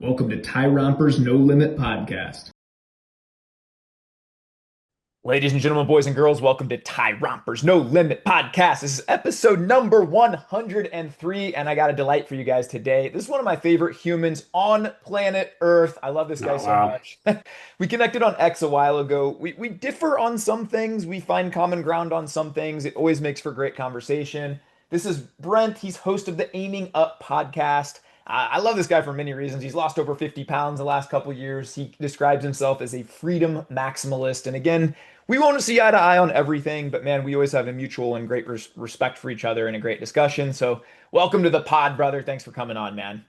Welcome to Tyrompers No Limit Podcast. Ladies and gentlemen, boys and girls, welcome to Tyrompers No Limit Podcast. This is episode number 103, and I got a delight for you guys today. This is one of my favorite humans on planet Earth. I love this guy Oh, so wow. much. We connected on X a while ago. We differ on some things. We find common ground on some things. It always makes for great conversation. This is Brent. He's host of the Aiming Up podcast. I love this guy for many reasons. He's lost over 50 pounds the last couple years. He describes himself as a freedom maximalist. And again, we won't see eye to eye on everything, but man, we always have a mutual and great respect for each other and a great discussion. So, welcome to the pod, brother. Thanks for coming on, man.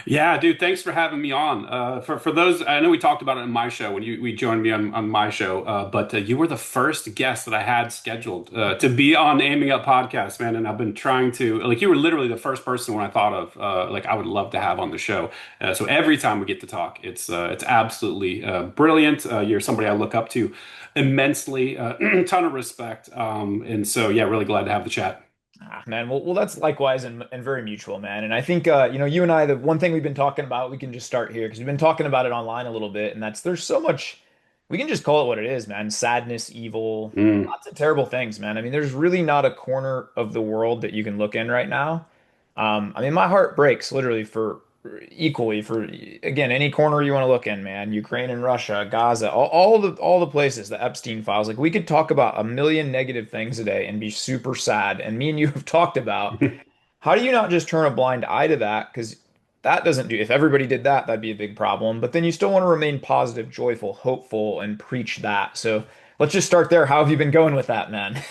Yeah, dude, thanks for having me on. For those, I know we talked about it in my show when we joined me on my show, but you were the first guest that I had scheduled to be on Aiming Up podcast, man. And I've been trying to, like, you were literally the first person when I thought of, like, I would love to have on the show. So every time we get to talk, it's absolutely brilliant. You're somebody I look up to immensely, ton of respect. And so, yeah, really glad to have the chat. Ah, man, well, that's likewise and very mutual, man. And I think, you and I, the one thing we've been talking about, we can just start here because we've been talking about it online a little bit, and that's there's so much, we can just call it what it is, man. Sadness, evil, Mm. lots of terrible things, man. I mean, there's really not a corner of the world that you can look in right now. I mean, my heart breaks literally for equally for again any corner you want to look in, man. Ukraine and Russia, Gaza, all the places, the Epstein files. Like we could talk about a million negative things a day and be super sad. And me and you have talked about how do you not just turn a blind eye to that? Because that doesn't do. If everybody did that, that'd be a big problem. But then you still want to remain positive, joyful, hopeful, and preach that. So let's just start there. How have you been going with that, man?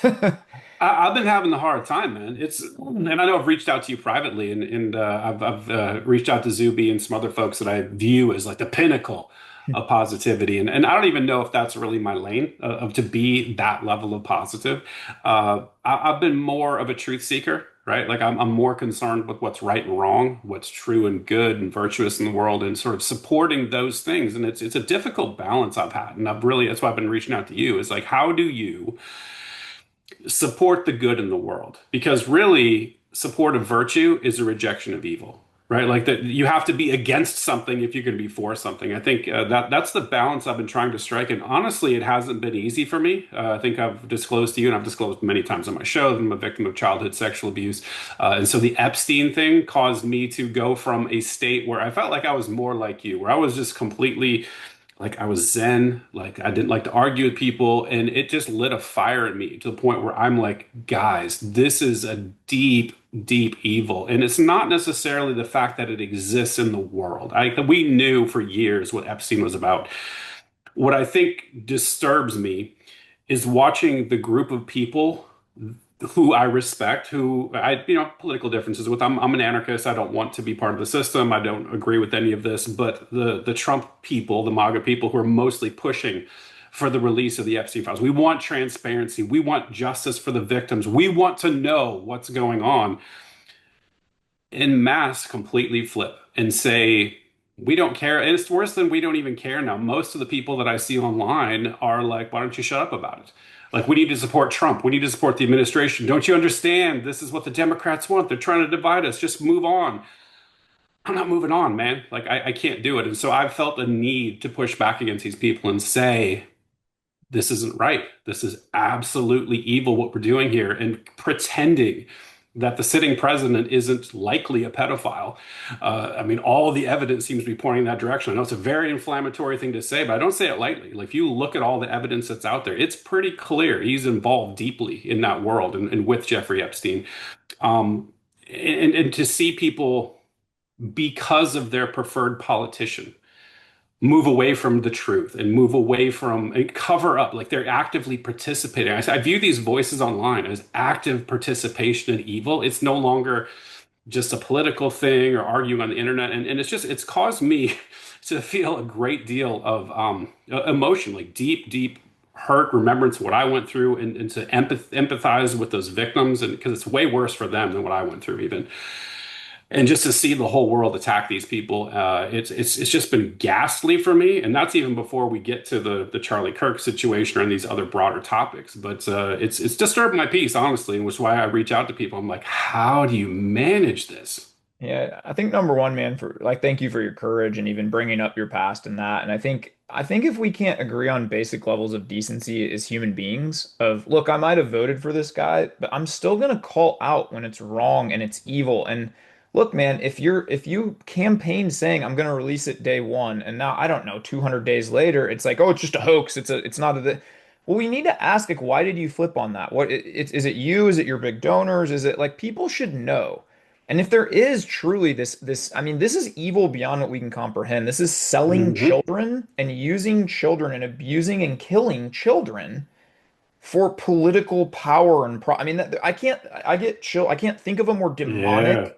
I've been having a hard time, man. And I know I've reached out to you privately, and I've reached out to Zuby and some other folks that I view as like the pinnacle of positivity, and I don't even know if that's really my lane of to be that level of positive. I've been more of a truth seeker, right? Like I'm more concerned with what's right and wrong, what's true and good and virtuous in the world, and sort of supporting those things. And it's a difficult balance I've had, and I've really that's why I've been reaching out to you. Is like, how do you support the good in the world, because really support of virtue is a rejection of evil, right? Like that you have to be against something if you're going to be for something. I think that's the balance I've been trying to strike, and honestly it hasn't been easy for me. I think I've disclosed to you, and I've disclosed many times on my show, that I'm a victim of childhood sexual abuse, and so the Epstein thing caused me to go from a state where I felt like I was more like you, where I was just completely like I was zen, like I didn't like to argue with people, and it just lit a fire in me to the point where I'm like, guys, this is a deep, deep evil, and it's not necessarily the fact that it exists in the world. We knew for years what Epstein was about. What I think disturbs me is watching the group of people who I respect, who I, political differences with. I'm an anarchist. I don't want to be part of the system. I don't agree with any of this. But the Trump people, the MAGA people, who are mostly pushing for the release of the Epstein files. We want transparency. We want justice for the victims. We want to know what's going on. In mass, completely flip and say, we don't care. And it's worse than we don't even care now. Most of the people that I see online are like, why don't you shut up about it? Like, we need to support Trump. We need to support the administration. Don't you understand? This is what the Democrats want. They're trying to divide us. Just move on. I'm not moving on, man. Like, I can't do it. And so I've felt a need to push back against these people and say, this isn't right. This is absolutely evil what we're doing here, and pretending that the sitting president isn't likely a pedophile. I mean, all the evidence seems to be pointing in that direction. I know it's a very inflammatory thing to say, but I don't say it lightly. Like, if you look at all the evidence that's out there, it's pretty clear he's involved deeply in that world, and with Jeffrey Epstein. And to see people, because of their preferred politician, move away from the truth and move away from and cover up, like they're actively participating. I view these voices online as active participation in evil. It's no longer just a political thing or arguing on the internet, and it's caused me to feel a great deal of emotion, like deep, deep hurt, remembrance of what I went through, and to empathize with those victims, and because it's way worse for them than what I went through even. And just to see the whole world attack these people, it's just been ghastly for me. And that's even before we get to the Charlie Kirk situation and these other broader topics. But it's disturbed my peace, honestly, and which is why I reach out to people. I'm like, how do you manage this? Yeah, I think number one, man, for like, thank you for your courage and even bringing up your past and that. And I think if we can't agree on basic levels of decency as human beings, of look, I might have voted for this guy, but I'm still gonna call out when it's wrong and it's evil. And look, man, if you campaign saying I'm gonna release it day one, and now I don't know, 200 days later, it's like, oh, it's just a hoax. It's not a. Well, we need to ask, like, why did you flip on that? Is it you? Is it your big donors? Is it like people should know? And if there is truly this, I mean, this is evil beyond what we can comprehend. This is selling Hmm. children and using children and abusing and killing children for political power and I mean, I get chill. I can't think of a more Yeah.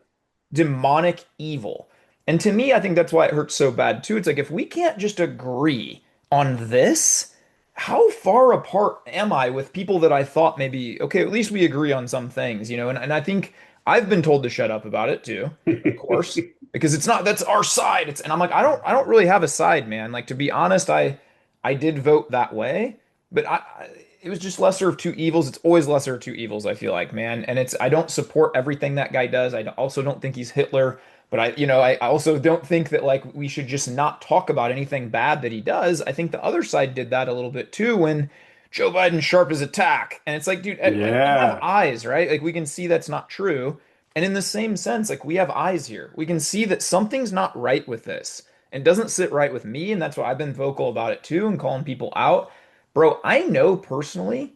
demonic evil. And to me, I think that's why it hurts so bad too. It's like if we can't just agree on this, how far apart am I with people that I thought maybe, okay, at least we agree on some things, you know? And I think I've been told to shut up about it too, of course, because it's not, that's our side. And I'm like, I don't really have a side, man. Like to be honest, I did vote that way, but it was just lesser of two evils. It's always lesser of two evils, I feel like, man. And I don't support everything that guy does. I also don't think he's Hitler, but I also don't think that like we should just not talk about anything bad that he does. I think the other side did that a little bit too when Joe Biden sharp as attack. And it's like, dude, we have Yeah. eyes, right? Like we can see that's not true. And in the same sense, like we have eyes here. We can see that something's not right with this. And doesn't sit right with me, and that's why I've been vocal about it too and calling people out. Bro, I know personally,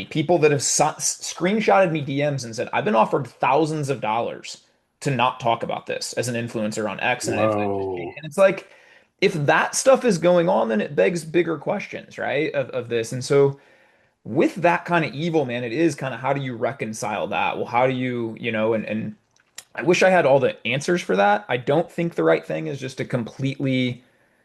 people that have screenshotted me DMs and said, I've been offered thousands of dollars to not talk about this as an influencer on X and if Whoa. and it's like if that stuff is going on, then it begs bigger questions, right? Of this. And so with that kind of evil, man, it is kind of how do you reconcile that? Well, how do you, and I wish I had all the answers for that. I don't think the right thing is just to completely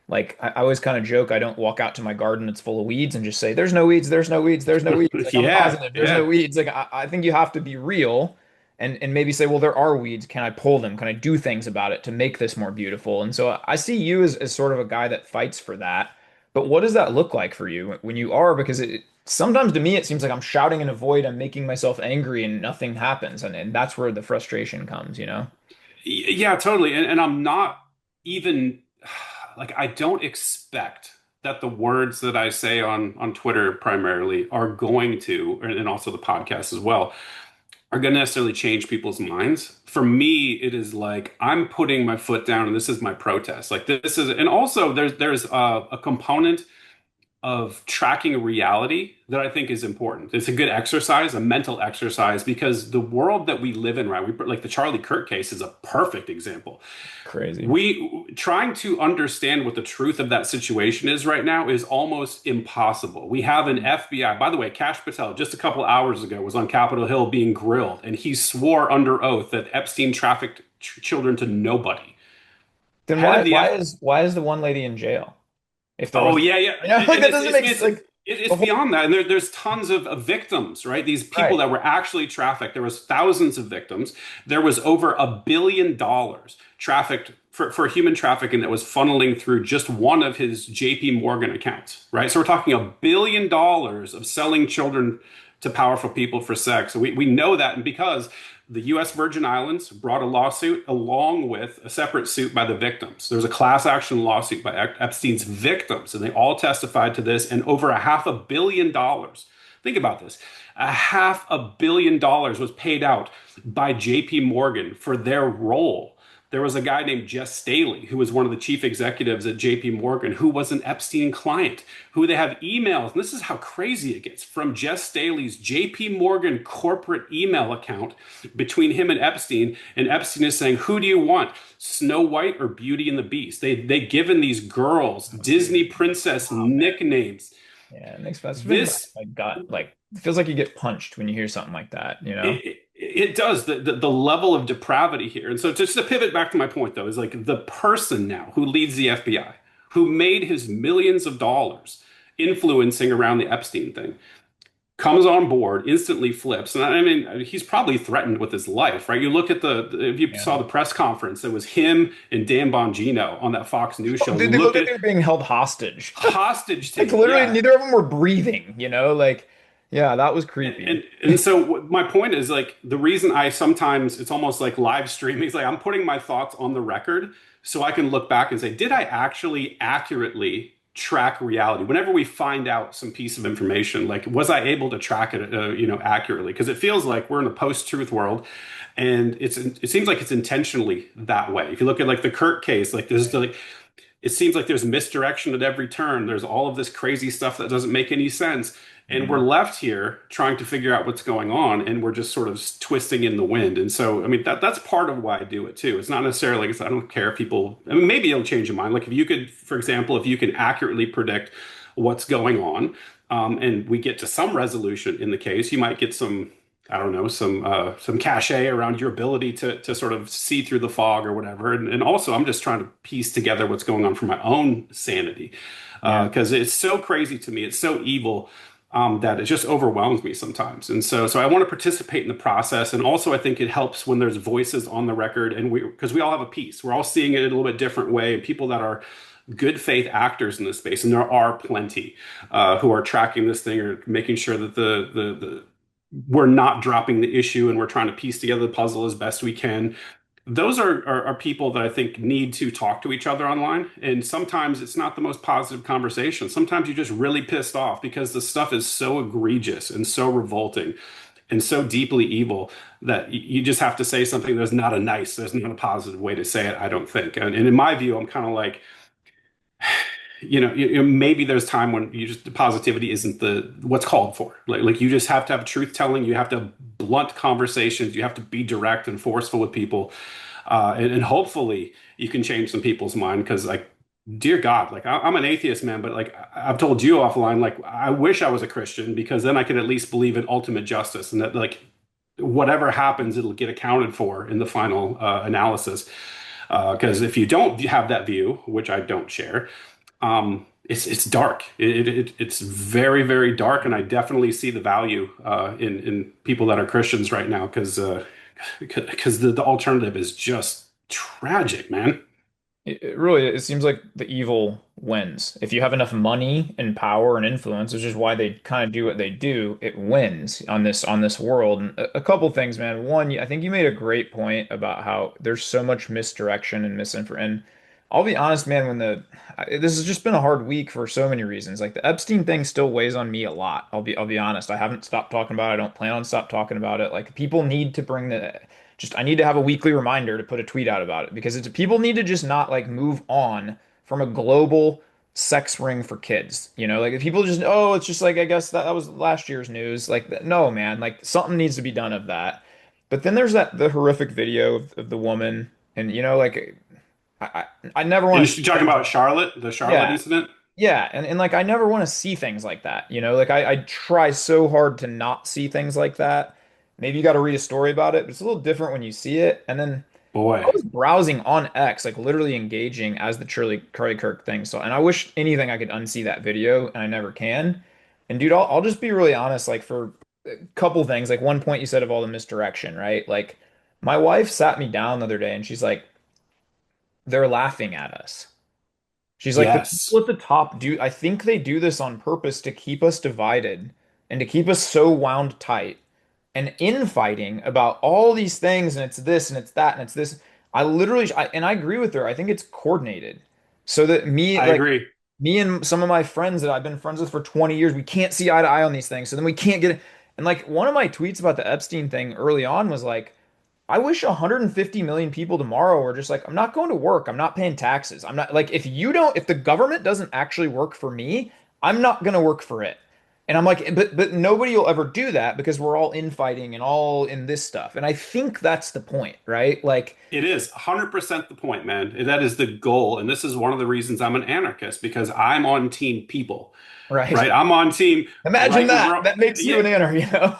like I always kind of joke I don't walk out to my garden that's full of weeds and just say there's no weeds, there's no weeds, there's no weeds. Like I'm Yeah. positive there's no Yeah. weeds. Like I think you have to be real and maybe say, well, there are weeds. Can I pull them? Can I do things about it to make this more beautiful? And so I see you as sort of a guy that fights for that. But what does that look like for you when you are? Because sometimes to me it seems like I'm shouting in a void, I'm making myself angry and nothing happens. And that's where the frustration comes, you know? Yeah, totally. And I'm not even like I don't expect that the words that I say on Twitter primarily are going to, and also the podcast as well, are going to necessarily change people's minds. For me, it is like I'm putting my foot down and this is my protest. Like this is, and also there's a component of tracking reality that I think is important. It's a good exercise, a mental exercise, because the world that we live in, right? Like the Charlie Kirk case is a perfect example. Crazy. We trying to understand what the truth of that situation is right now is almost impossible. We have an FBI, by the way, Kash Patel just a couple hours ago was on Capitol Hill being grilled, and he swore under oath that Epstein trafficked children to nobody. Then Head why of the why F is why is the one lady in jail? If there Oh was, yeah, yeah, like and that doesn't make sense. Like it's the whole beyond that, and there's tons of victims, right? These people right. that were actually trafficked. There was thousands of victims. There was over $1 billion trafficked for human trafficking that was funneling through just one of his JP Morgan accounts, right? So we're talking $1 billion of selling children to powerful people for sex. So we know that, and because the U.S. Virgin Islands brought a lawsuit along with a separate suit by the victims. There was a class action lawsuit by Epstein's victims, and they all testified to this, and over $500 million. Think about this. $500 million was paid out by JP Morgan for their role. There was a guy named Jess Staley, who was one of the chief executives at JP Morgan, who was an Epstein client, who they have emails, and this is how crazy it gets, from Jess Staley's JP Morgan corporate email account between him and Epstein is saying, who do you want, Snow White or Beauty and the Beast? They given these girls Oh, dude. Disney princess Wow, man. nicknames. Yeah, it makes me This like gut like it feels like you get punched when you hear something like that, you know? it does the level of depravity here. And so just to pivot back to my point though, is like the person now who leads the FBI, who made his millions of dollars influencing around the Epstein thing, comes on board, instantly flips. And I mean, he's probably threatened with his life, right? You look at if you Yeah. saw the press conference, it was him and Dan Bongino on that Fox News Oh, show. dude, You they look look like at they're being held hostage. hostage Like tape. literally Yeah. neither of them were breathing, you know? Like Yeah, that was And, creepy. and and so my point is like the reason I sometimes it's almost like live streaming is like I'm putting my thoughts on the record so I can look back and say, did I actually accurately track reality? Whenever we find out some piece of information, like was I able to track it, accurately? Because it feels like we're in a post-truth world, and it seems like it's intentionally that way. If you look at like the Kirk case, like there's like it seems like there's misdirection at every turn. There's all of this crazy stuff that doesn't make any sense. And we're Mhm. left here trying to figure out what's going on, and we're just sort of twisting in the wind. And so, I mean, that's part of why I do it too. It's not necessarily like I don't care if people, I mean, maybe it'll change your mind. Like if you could, for example, if you can accurately predict what's going on, and we get to some resolution in the case, you might get some, I don't know, some cachet around your ability to sort of see through the fog or whatever. And also, I'm just trying to piece together what's going on for my own sanity, Yeah. because it's so crazy to me. It's so evil, that it just overwhelms me sometimes. And so I want to participate in the process. And also, I think it helps when there's voices on the record, and because we all have a piece. We're all seeing it in a little bit different way. And people that are good faith actors in this space, and there are plenty, who are tracking this thing or making sure that the we're not dropping the issue and we're trying to piece together the puzzle as best we can. Those are people that I think need to talk to each other online. And sometimes it's not the most positive conversation. Sometimes you're just really pissed off because the stuff is so egregious and so revolting and so deeply evil that you just have to say something. There's not a positive way to say it, I don't think. And in my view, I'm kind of like, maybe there's time when you just the positivity isn't the what's called for. Like you just have to have truth telling. You have to have blunt conversations. You have to be direct and forceful with people, and hopefully you can change some people's mind. Because like, dear God, like I'm an atheist, man, but like I've told you offline, like I wish I was a Christian because then I could at least believe in ultimate justice and that like whatever happens, it'll get accounted for in the final analysis. Because if you don't have that view, which I don't share, it's dark. It's very, very dark, and I definitely see the value in people that are Christians right now because the alternative is just tragic, man. It really it seems like the evil wins. If you have enough money and power and influence, which is why they kind of do what they do, it wins on this world. And a couple things, man. One, I think you made a great point about how there's so much misdirection and misinformation. And I'll be honest, man, this has just been a hard week for so many reasons. Like the Epstein thing still weighs on me a lot. I'll be honest. I haven't stopped talking about it. I don't plan on stop talking about it. Like people need to bring the just I need to have a weekly reminder to put a tweet out about it because people need to just not like move on from a global sex ring for kids. You know, like if people just it's just like I guess that was last year's news. Like no, man, like something needs to be done of that. But then there's the horrific video of the woman, and like I never And want to you're see talking things. about the Charlotte Yeah, incident? yeah, and like I never want to see things like that. Like I try so hard to not see things like that. Maybe you got to read a story about it, but it's a little different when you see it. And then I Boy, was browsing on X, like literally engaging as the Charlie Kirk thing. So, and I wish anything I could unsee that video, and I never can. And dude, I'll just be really honest. Like for a couple things, like one point you said of all the misdirection, right? Like my wife sat me down the other day, and she's like, "They're laughing at us." She's like, the people yes, at the top do, I think they do this on purpose to keep us divided and to keep us so wound tight and infighting about all these things. And it's this and it's that and it's this. And I agree with her. I think it's coordinated so that I agree. me and some of my friends that I've been friends with for 20 years, we can't see eye to eye on these things. So then we can't get it. And like one of my tweets about the Epstein thing early on was like, I wish 150 million people tomorrow were just like, I'm not going to work. I'm not paying taxes. I'm not like, if the government doesn't actually work for me, I'm not going to work for it. And I'm like, but nobody will ever do that because we're all infighting and all in this stuff. And I think that's the point, right? Like, It is 100% the point, man. That is the goal. And this is one of the reasons I'm an anarchist because I'm on team people, right. right? I'm on team, Imagine right? that. That makes you Yeah. an anarchy, you know?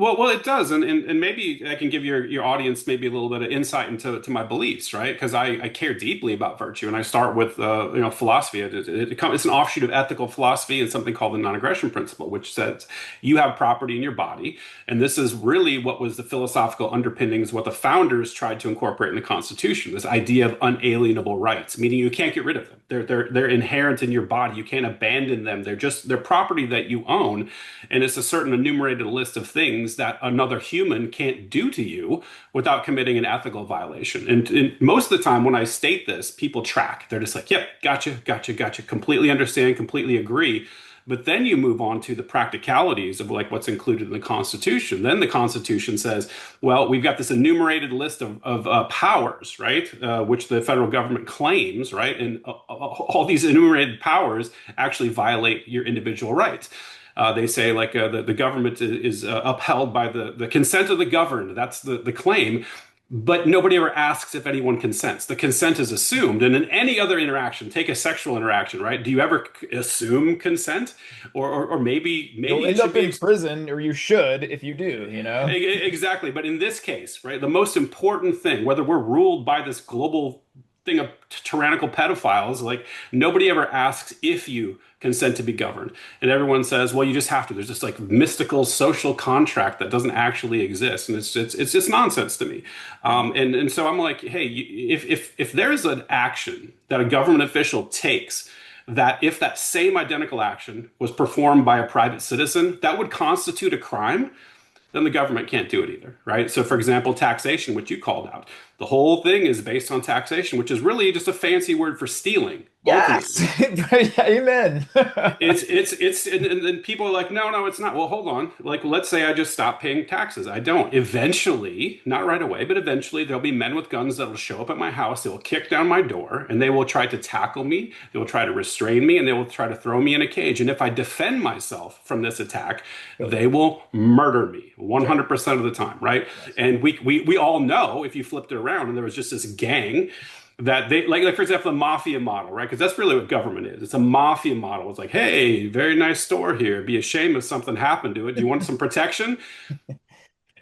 Well, it does, and maybe I can give your audience maybe a little bit of insight into my beliefs, right? Because I care deeply about virtue, and I start with philosophy. It's an offshoot of ethical philosophy and something called the non-aggression principle, which says you have property in your body, and this is really what was the philosophical underpinnings, what the founders tried to incorporate in the Constitution. This idea of unalienable rights, meaning you can't get rid of them. They're inherent in your body. You can't abandon them. They're property that you own, and it's a certain enumerated list of things that another human can't do to you without committing an ethical violation. And most of the time when I state this, people track. They're just like, yep, gotcha, completely understand, completely agree. But then you move on to the practicalities of like what's included in the Constitution. Then the Constitution says, well, we've got this enumerated list of powers, right, which the federal government claims, right, and all these enumerated powers actually violate your individual rights. They say like the government is upheld by the consent of the governed. That's the claim. But nobody ever asks if anyone consents. The consent is assumed. And in any other interaction, take a sexual interaction, right? Do you ever assume consent? Or maybe You'll it end should up be in prison, or you should if you do, you know? exactly. But in this case, right, the most important thing, whether we're ruled by this global thing of tyrannical pedophiles, like nobody ever asks if you consent to be governed. And everyone says, well, you just have to. There's this like mystical social contract that doesn't actually exist. And it's just nonsense to me. And so I'm like, hey, if there's an action that a government official takes, that if that same identical action was performed by a private citizen, that would constitute a crime, then the government can't do it either, right? So, for example, taxation, which you called out, the whole thing is based on taxation, which is really just a fancy word for stealing. Yes. Amen. And people are like, no, it's not. Well, hold on. Like, let's say I just stop paying taxes. I don't. Eventually, not right away, but eventually there'll be men with guns that will show up at my house. They will kick down my door and they will try to tackle me. They will try to restrain me and they will try to throw me in a cage. And if I defend myself from this attack, they will murder me 100% of the time, right? And we all know, if you flipped it around and there was just this gang that they like for example, the mafia model, right? Because that's really what government is. It's a mafia model. It's like, hey, very nice store here. It'd be a shame if something happened to it. Do you want some protection?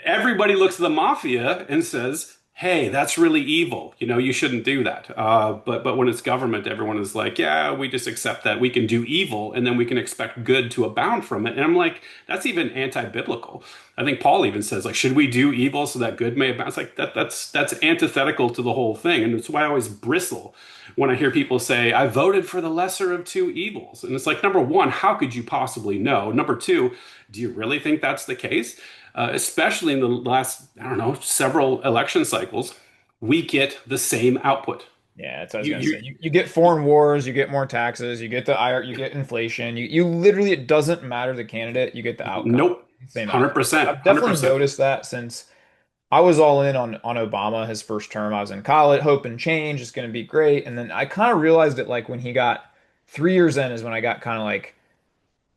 Everybody looks at the mafia and says, hey, that's really evil. You shouldn't do that. But when it's government, everyone is like, yeah, we just accept that we can do evil and then we can expect good to abound from it. And I'm like, that's even anti-biblical. I think Paul even says, like, should we do evil so that good may abound? It's like that's antithetical to the whole thing. And it's why I always bristle when I hear people say, I voted for the lesser of two evils. And it's like, number one, how could you possibly know? Number two, do you really think that's the case? Especially in the last, I don't know, several election cycles, we get the same output. Yeah, that's what I was gonna say. You get foreign wars, you get more taxes, you get you get inflation. You literally, it doesn't matter the candidate, you get the outcome. Nope. Same 100%. I've definitely 100%. noticed that since I was all in on Obama his first term. I was in college, hope and change, it's gonna be great. And then I kind of realized it like when he got 3 years in is when I got kind of like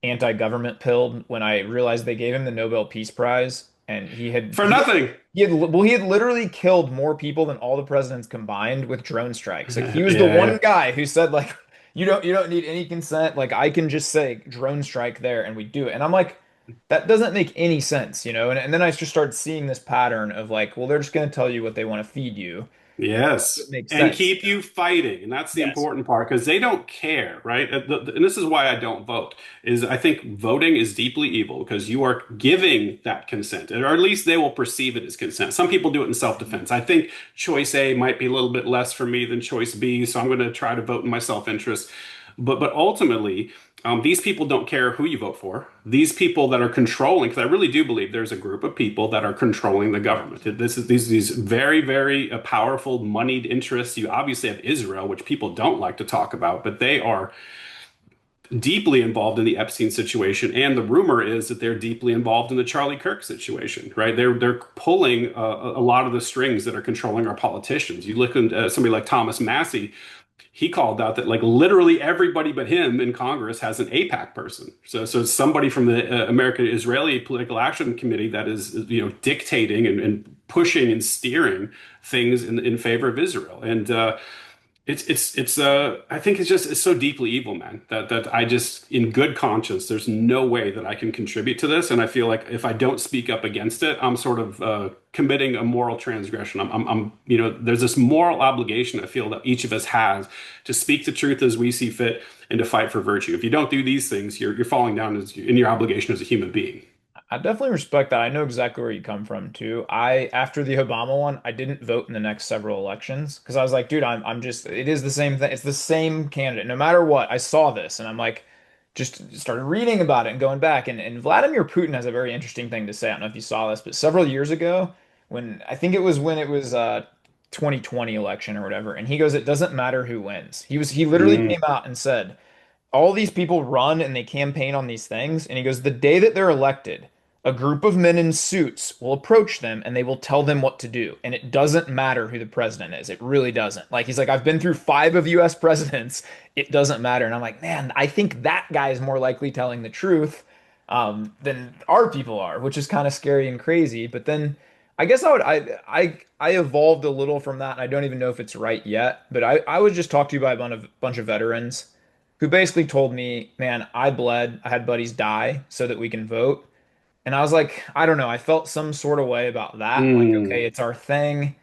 anti-government pilled when I realized they gave him the Nobel Peace Prize and For nothing. He had literally killed more people than all the presidents combined with drone strikes. Like he was the one guy who said like you don't need any consent. Like I can just say drone strike there and we do it. And I'm like, that doesn't make any sense, And then I just started seeing this pattern of like, well, they're just going to tell you what they want to feed you. Yes. Makes And sense. keep you fighting. And that's the important part because they don't care, right? And this is why I don't vote, is I think voting is deeply evil because you are giving that consent, or at least they will perceive it as consent. Some people do it in self-defense. I think choice A might be a little bit less for me than choice B, so I'm going to try to vote in my self-interest. But ultimately, these people don't care who you vote for. These people that are controlling, because I really do believe there's a group of people that are controlling the government. These very, very powerful moneyed interests. You obviously have Israel, which people don't like to talk about, but they are deeply involved in the Epstein situation. And the rumor is that they're deeply involved in the Charlie Kirk situation, right? They're pulling a lot of the strings that are controlling our politicians. You look at somebody like Thomas Massey. He called out that like literally everybody but him in Congress has an AIPAC person. So somebody from the American Israeli Political Action Committee that is dictating and pushing and steering things in favor of Israel. And I think it's so deeply evil, man, that I just, in good conscience, there's no way that I can contribute to this. And I feel like if I don't speak up against it, I'm sort of committing a moral transgression. There's this moral obligation I feel that each of us has to speak the truth as we see fit and to fight for virtue. If you don't do these things, you're falling down in your obligation as a human being. I definitely respect that. I know exactly where you come from too. After the Obama one, I didn't vote in the next several elections because I was like, dude, I'm just, it is the same thing. It's the same candidate. No matter what, I saw this and I'm like, just started reading about it and going back. And Vladimir Putin has a very interesting thing to say. I don't know if you saw this, but several years ago, when it was 2020 election or whatever, and he goes, it doesn't matter who wins. He literally Mm. came out and said, all these people run and they campaign on these things. And he goes, the day that they're elected, a group of men in suits will approach them and they will tell them what to do. And it doesn't matter who the president is. It really doesn't. Like, he's like, I've been through five of US presidents. It doesn't matter. And I'm like, man, I think that guy is more likely telling the truth than our people are, which is kind of scary and crazy. But then I guess I evolved a little from that. And I don't even know if it's right yet. But I was just talked to by a bunch of veterans who basically told me, man, I bled. I had buddies die so that we can vote. And I was like, I don't know. I felt some sort of way about that. Like, Mm. okay, it's our thing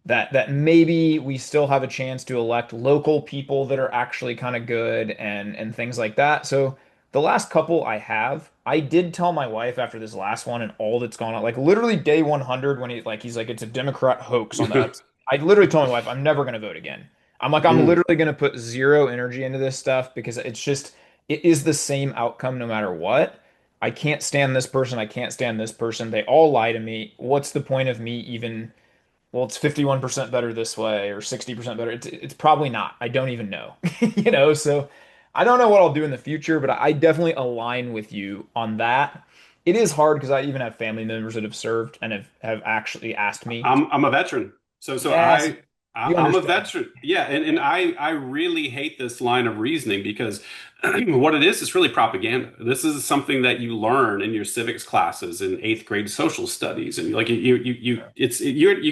that maybe we still have a chance to elect local people that are actually kind of good and things like that. So the last couple I did tell my wife after this last one and all that's gone on, like literally day 100 when he's like, it's a Democrat hoax on that. I literally told my wife, I'm never going to vote again. I'm like, I'm Mm. literally going to put zero energy into this stuff because it is the same outcome no matter what. I can't stand this person. I can't stand this person. They all lie to me. What's the point of me even? Well, it's 51% better this way or 60% better. It's probably not. I don't even know. So I don't know what I'll do in the future, but I definitely align with you on that. It is hard because I even have family members that have served and have actually asked me to, I'm a veteran. So yes, you I'm a understand. veteran. Yeah, and I really hate this line of reasoning because what it is, it's really propaganda. This is something that you learn in your civics classes in eighth grade social studies, and like you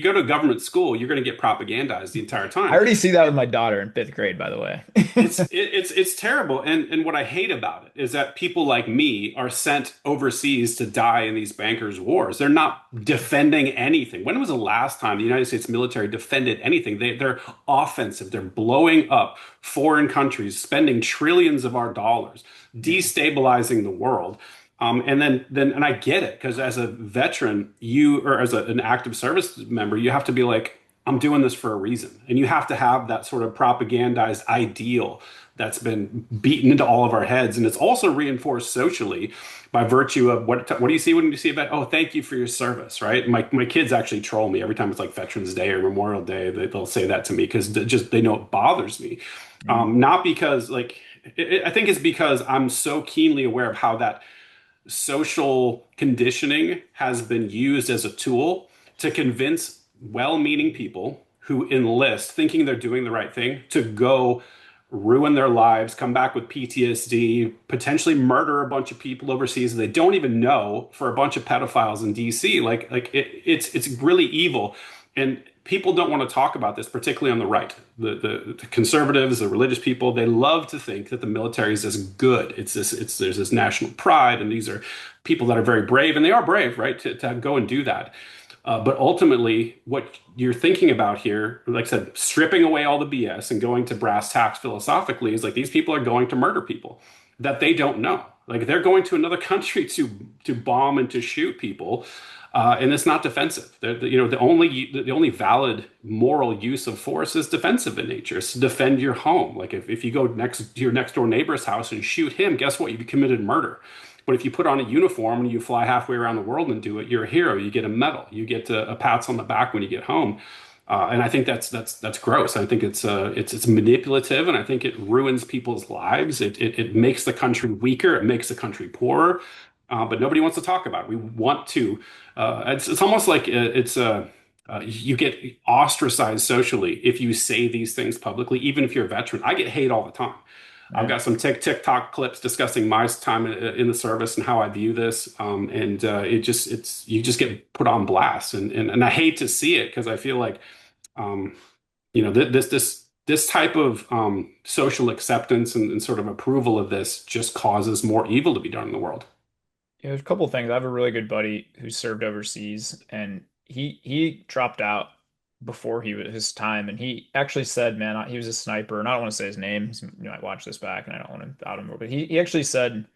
go to a government school, you're going to get propagandized the entire I time. already see that with my daughter in fifth grade, by the way. It's terrible, and what I hate about it is that people like me are sent overseas to die in these bankers' wars. They're not defending anything. When was the last time the United States military defended anything? They're offensive. They're blowing up foreign countries, spending trillions of our dollars, destabilizing the world. And I get it because as a veteran, you or as an active service member, you have to be like, I'm doing this for a reason. And you have to have that sort of propagandized ideal that's been beaten into all of our heads. And it's also reinforced socially by virtue of what do you see when you see about, oh, thank you for your service, right? My kids actually troll me every time it's like Veterans Day or Memorial Day. They'll say that to me because they know it bothers me. Not because like, I think it's because I'm so keenly aware of how that social conditioning has been used as a tool to convince well-meaning people who enlist thinking they're doing the right thing to go ruin their lives, come back with PTSD, potentially murder a bunch of people overseas they don't even know for a bunch of pedophiles in DC. It's really evil. And people don't want to talk about this, particularly on the right. The conservatives, the religious people, they love to think that the military is this good. There's this national pride, and these are people that are very brave, and they are brave, right, to go and do that. But ultimately, what you're thinking about here, like I said, stripping away all the BS and going to brass tacks philosophically, is like these people are going to murder people that they don't know. Like they're going to another country to bomb and to shoot people, and it's not defensive. The only valid moral use of force is defensive in nature. It's to defend your home. Like if you go next to your next door neighbor's house and shoot him, guess what? You've committed murder. But if you put on a uniform and you fly halfway around the world and do it, you're a hero. You get a medal. You get a pats on the back when you get home. And I think that's gross. I think it's manipulative, and I think it ruins people's lives. It makes the country weaker. It makes the country poorer. But nobody wants to talk about it. We want to. It's almost like you get ostracized socially if you say these things publicly, even if you're a veteran. I get hate all the time. I've Yeah. got some TikTok clips discussing my time in the service and how I view this, and it's you just get put on blast, and I hate to see it because I feel like um, this this type of social acceptance and sort of approval of this just causes more evil to be done in the world. Yeah, there's a couple of things. I have a really good buddy who served overseas, and he dropped out before he was his time, and he actually said, "Man, he was a sniper." And I don't want to say his name. You might watch this back, and I don't want to out him, but he actually said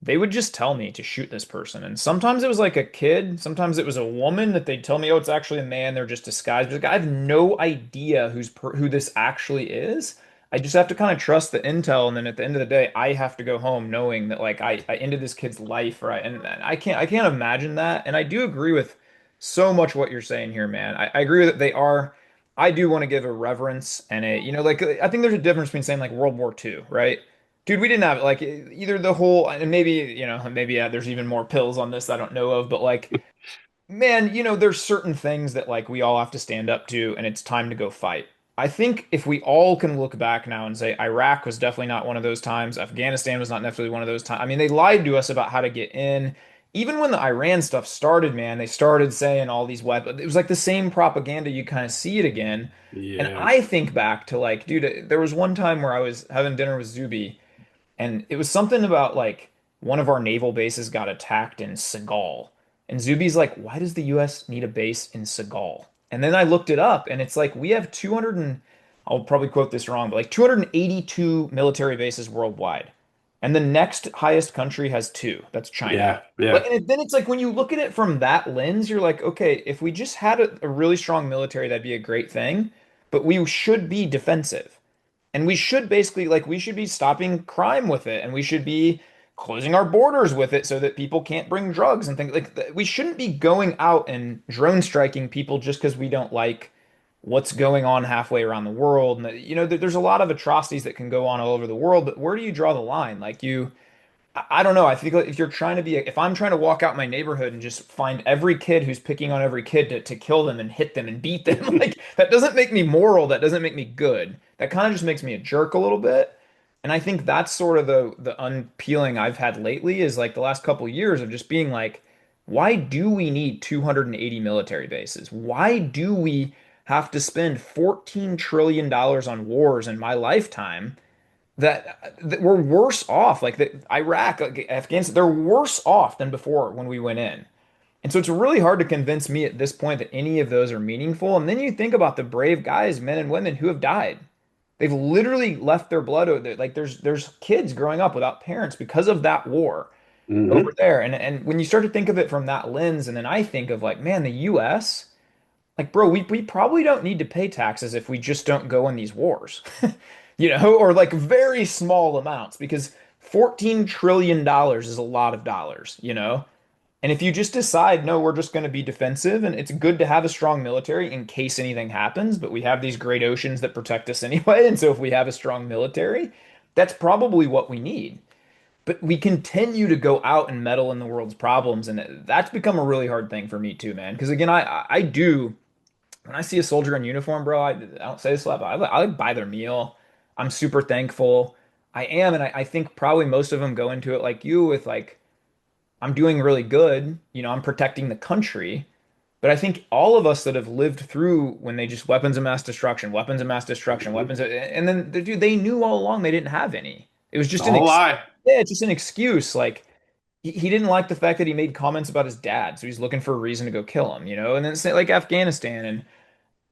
they would just tell me to shoot this person. And sometimes it was like a kid, sometimes it was a woman that they'd tell me, oh, it's actually a man, they're just disguised. But like, I have no idea who this actually is. I just have to kind of trust the intel, and then at the end of the day, I have to go home knowing that like I ended this kid's life, right? And I can't imagine that. And I do agree with so much what you're saying here, man. I agree that they are. I do want to give a reverence and a, like I think there's a difference between saying like World War II, right? Dude, we didn't have like either the whole, and maybe, maybe there's even more pills on this I don't know of, but like, man, there's certain things that like we all have to stand up to, and it's time to go fight. I think if we all can look back now and say Iraq was definitely not one of those times, Afghanistan was not necessarily one of those times. I mean, they lied to us about how to get in. Even when the Iran stuff started, man, they started saying all these weapons. It was like the same propaganda. You kind of see it again. And Yeah. I think back to like, dude, there was one time where I was having dinner with Zuby. And it was something about like one of our naval bases got attacked in Seagal. And Zuby's like, why does the US need a base in Seagal? And then I looked it up and it's like we have 200 and I'll probably quote this wrong, but like 282 military bases worldwide. And the next highest country has two. That's China. Yeah. Yeah. Like, and then it's like when you look at it from that lens, you're like, okay, if we just had a really strong military, that'd be a great thing. But we should be defensive. And we should basically like we should be stopping crime with it, and we should be closing our borders with it so that people can't bring drugs and things like that. We shouldn't be going out and drone striking people just because we don't like what's going on halfway around the world. And there's a lot of atrocities that can go on all over the world, but where do you draw the line? Like I don't know. I think like if you're trying to be, if I'm trying to walk out my neighborhood and just find every kid who's picking on every kid to kill them and hit them and beat them, like that doesn't make me moral. That doesn't make me good. That kind of just makes me a jerk a little bit. And I think that's sort of the unpeeling I've had lately is like the last couple years of just being like, why do we need 280 military bases? Why do we have to spend $14 trillion on wars in my lifetime? That we're worse off. Like Iraq, like Afghanistan, they're worse off than before when we went in. And so it's really hard to convince me at this point that any of those are meaningful. And then you think about the brave guys, men and women who have died. They've literally left their blood. Like there's kids growing up without parents because of that war over Hmm. there. And when you start to think of it from that lens, and then I think of like, man, the US, like, bro, we probably don't need to pay taxes if we just don't go in these wars. Or like very small amounts because $14 trillion is a lot of dollars. And if you just decide, no, we're just going to be defensive, and it's good to have a strong military in case anything happens, but we have these great oceans that protect us anyway. And so if we have a strong military, that's probably what we need. But we continue to go out and meddle in the world's problems, and that's become a really hard thing for me too, man. Because again, I do when I see a soldier in uniform, bro, I don't say this a lot, but I like buy their meal. I'm super thankful. I am, and I think probably most of them go into it like you with like, I'm doing really good. I'm protecting the country. But I think all of us that have lived through when they just weapons of mass destruction, Hmm. and then dude, they knew all along they didn't have any. It was just an All lie. yeah, it's just an excuse. Like he didn't like the fact that he made comments about his dad, so he's looking for a reason to go kill him. And then say like Afghanistan and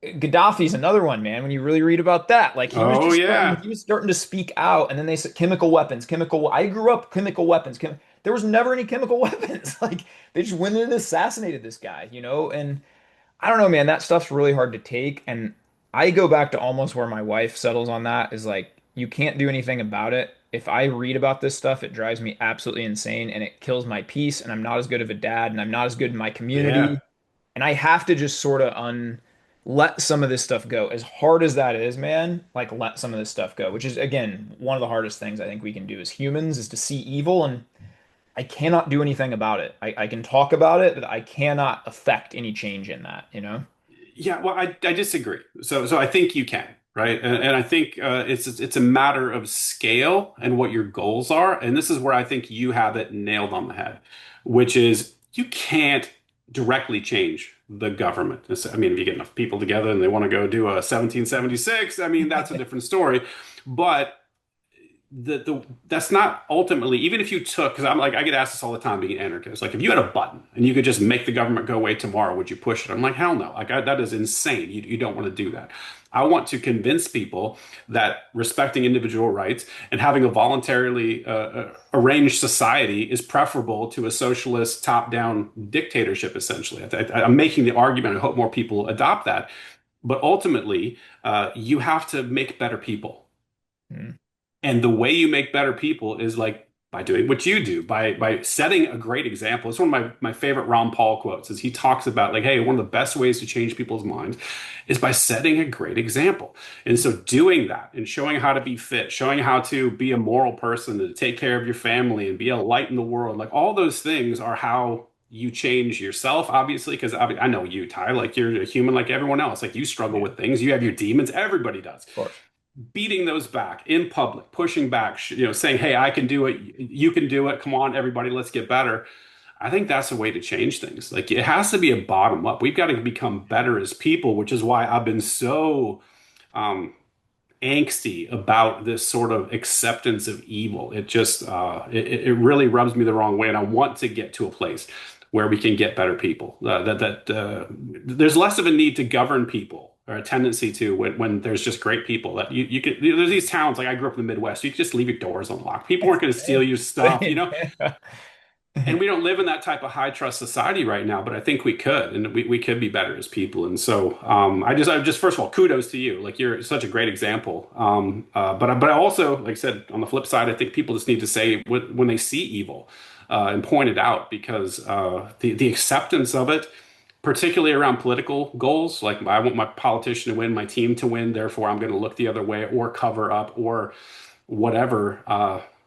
Gaddafi's another one, man. When you really read about that, like Oh yeah. he was starting to speak out, and then they said chemical weapons, chemical. I grew up chemical weapons. There was never any chemical weapons. Like they just went in and assassinated this guy. And I don't know, man. That stuff's really hard to take, and I go back to almost where my wife settles on that is like you can't do anything about it. If I read about this stuff, it drives me absolutely insane, and it kills my peace, and I'm not as good of a dad, and I'm not as good in my Yeah. community. And I have to just sort of let some of this stuff go. As hard as that is, man, like let some of this stuff go, which is again one of the hardest things I think we can do as humans is to see evil, and I cannot do anything about it. I can talk about it, but I cannot affect any change in that? Yeah, well, I disagree. So I think you can, right? And I think it's a matter of scale and what your goals are. And this is where I think you have it nailed on the head, which is you can't directly change the government. I mean, if you get enough people together and they want to go do a 1776, I mean, that's a different story. But that's not ultimately, even if you took, because I'm like, I get asked this all the time being an anarchist, like if you had a button and you could just make the government go away tomorrow, would you push it? I'm like, hell no. That is insane. You don't want to do that. I want to convince people that respecting individual rights and having a voluntarily arranged society is preferable to a socialist top-down dictatorship, essentially. I'm making the argument. I hope more people adopt that. But ultimately, you have to make better people. Mm. And the way you make better people is like by doing what you do, by setting a great example. It's one of my favorite Ron Paul quotes is he talks about like, hey, one of the best ways to change people's minds is by setting a great example. And so doing that and showing how to be fit, showing how to be a moral person, to take care of your family and be a light in the world, like all those things are how you change yourself, obviously, because I know you, Ty, like you're a human like everyone else. Like you struggle with things, you have your demons, everybody does. Of course. Beating those back in public, pushing back, saying, "Hey, I can do it. You can do it. Come on, everybody, let's get better." I think that's a way to change things. Like it has to be a bottom up. We've got to become better as people, which is why I've been so angsty about this sort of acceptance of evil. It just it really rubs me the wrong way, and I want to get to a place where we can get better people. There's less of a need to govern people or a tendency to when there's just great people that you could. There's these towns like I grew up in the Midwest. You could just leave your doors unlocked. People weren't going to steal your stuff, you know. And we don't live in that type of high trust society right now, but I think we could, and we could be better as people. And so, I just first of all, kudos to you. Like you're such a great example. But I also, like I said, on the flip side, I think people just need to say when they see evil, and point it out because the acceptance of it, particularly around political goals, like I want my politician to win, my team to win, therefore I'm going to look the other way or cover up or whatever.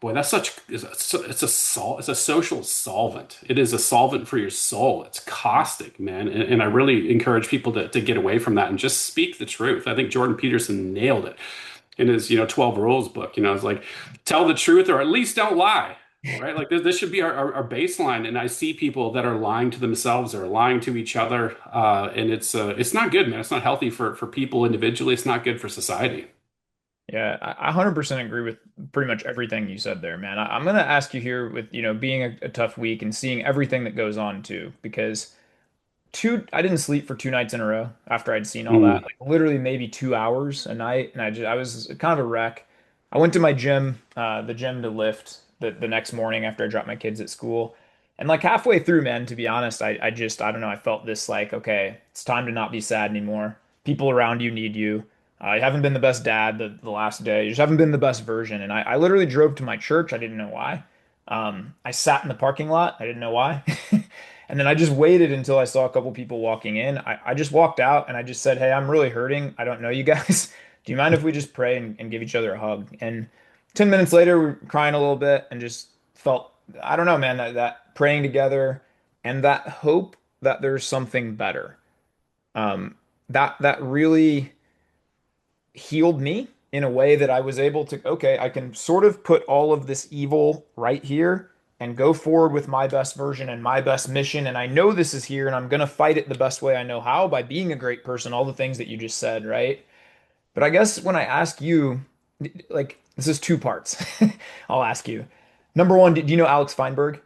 Boy, that's it's a social solvent. It is a solvent for your soul. It's caustic, man. And I really encourage people to get away from that and just speak the truth. I think Jordan Peterson nailed it in his, 12 rules book. It's like tell the truth or at least don't lie. Right? Like this should be our baseline. And I see people that are lying to themselves or lying to each other. And it's not good, man. It's not healthy for people individually. It's not good for society. Yeah, I 100% agree with pretty much everything you said there, man. I'm gonna ask you here with, being a tough week and seeing everything that goes on too, because I didn't sleep for 2 nights in a row after I'd seen all that, Mm. like literally maybe 2 hours a night, and I was kind of a wreck. I went to my gym, the gym to lift the next morning after I dropped my kids at school, and like halfway through, man, to be honest, I don't know, I felt this like, okay, it's time to not be sad anymore. People around you need you. You haven't been the best dad the last day. You just haven't been the best version. And I literally drove to my church. I didn't know why. I sat in the parking lot. I didn't know why. And then I just waited until I saw a couple people walking in. I just walked out and I just said, hey, I'm really hurting. I don't know you guys. Do you mind if we just pray and give each other a hug? And 10 minutes later, we were crying a little bit and just felt, I don't know, man, that praying together and that hope that there's something better. That really healed me in a way that I was able to, okay, I can sort of put all of this evil right here and go forward with my best version and my best mission. And I know this is here and I'm going to fight it the best way I know how by being a great person, all the things that you just said, right? But I guess when I ask you, like, this is two parts. I'll ask you. Number one, do you know Alex Feinberg?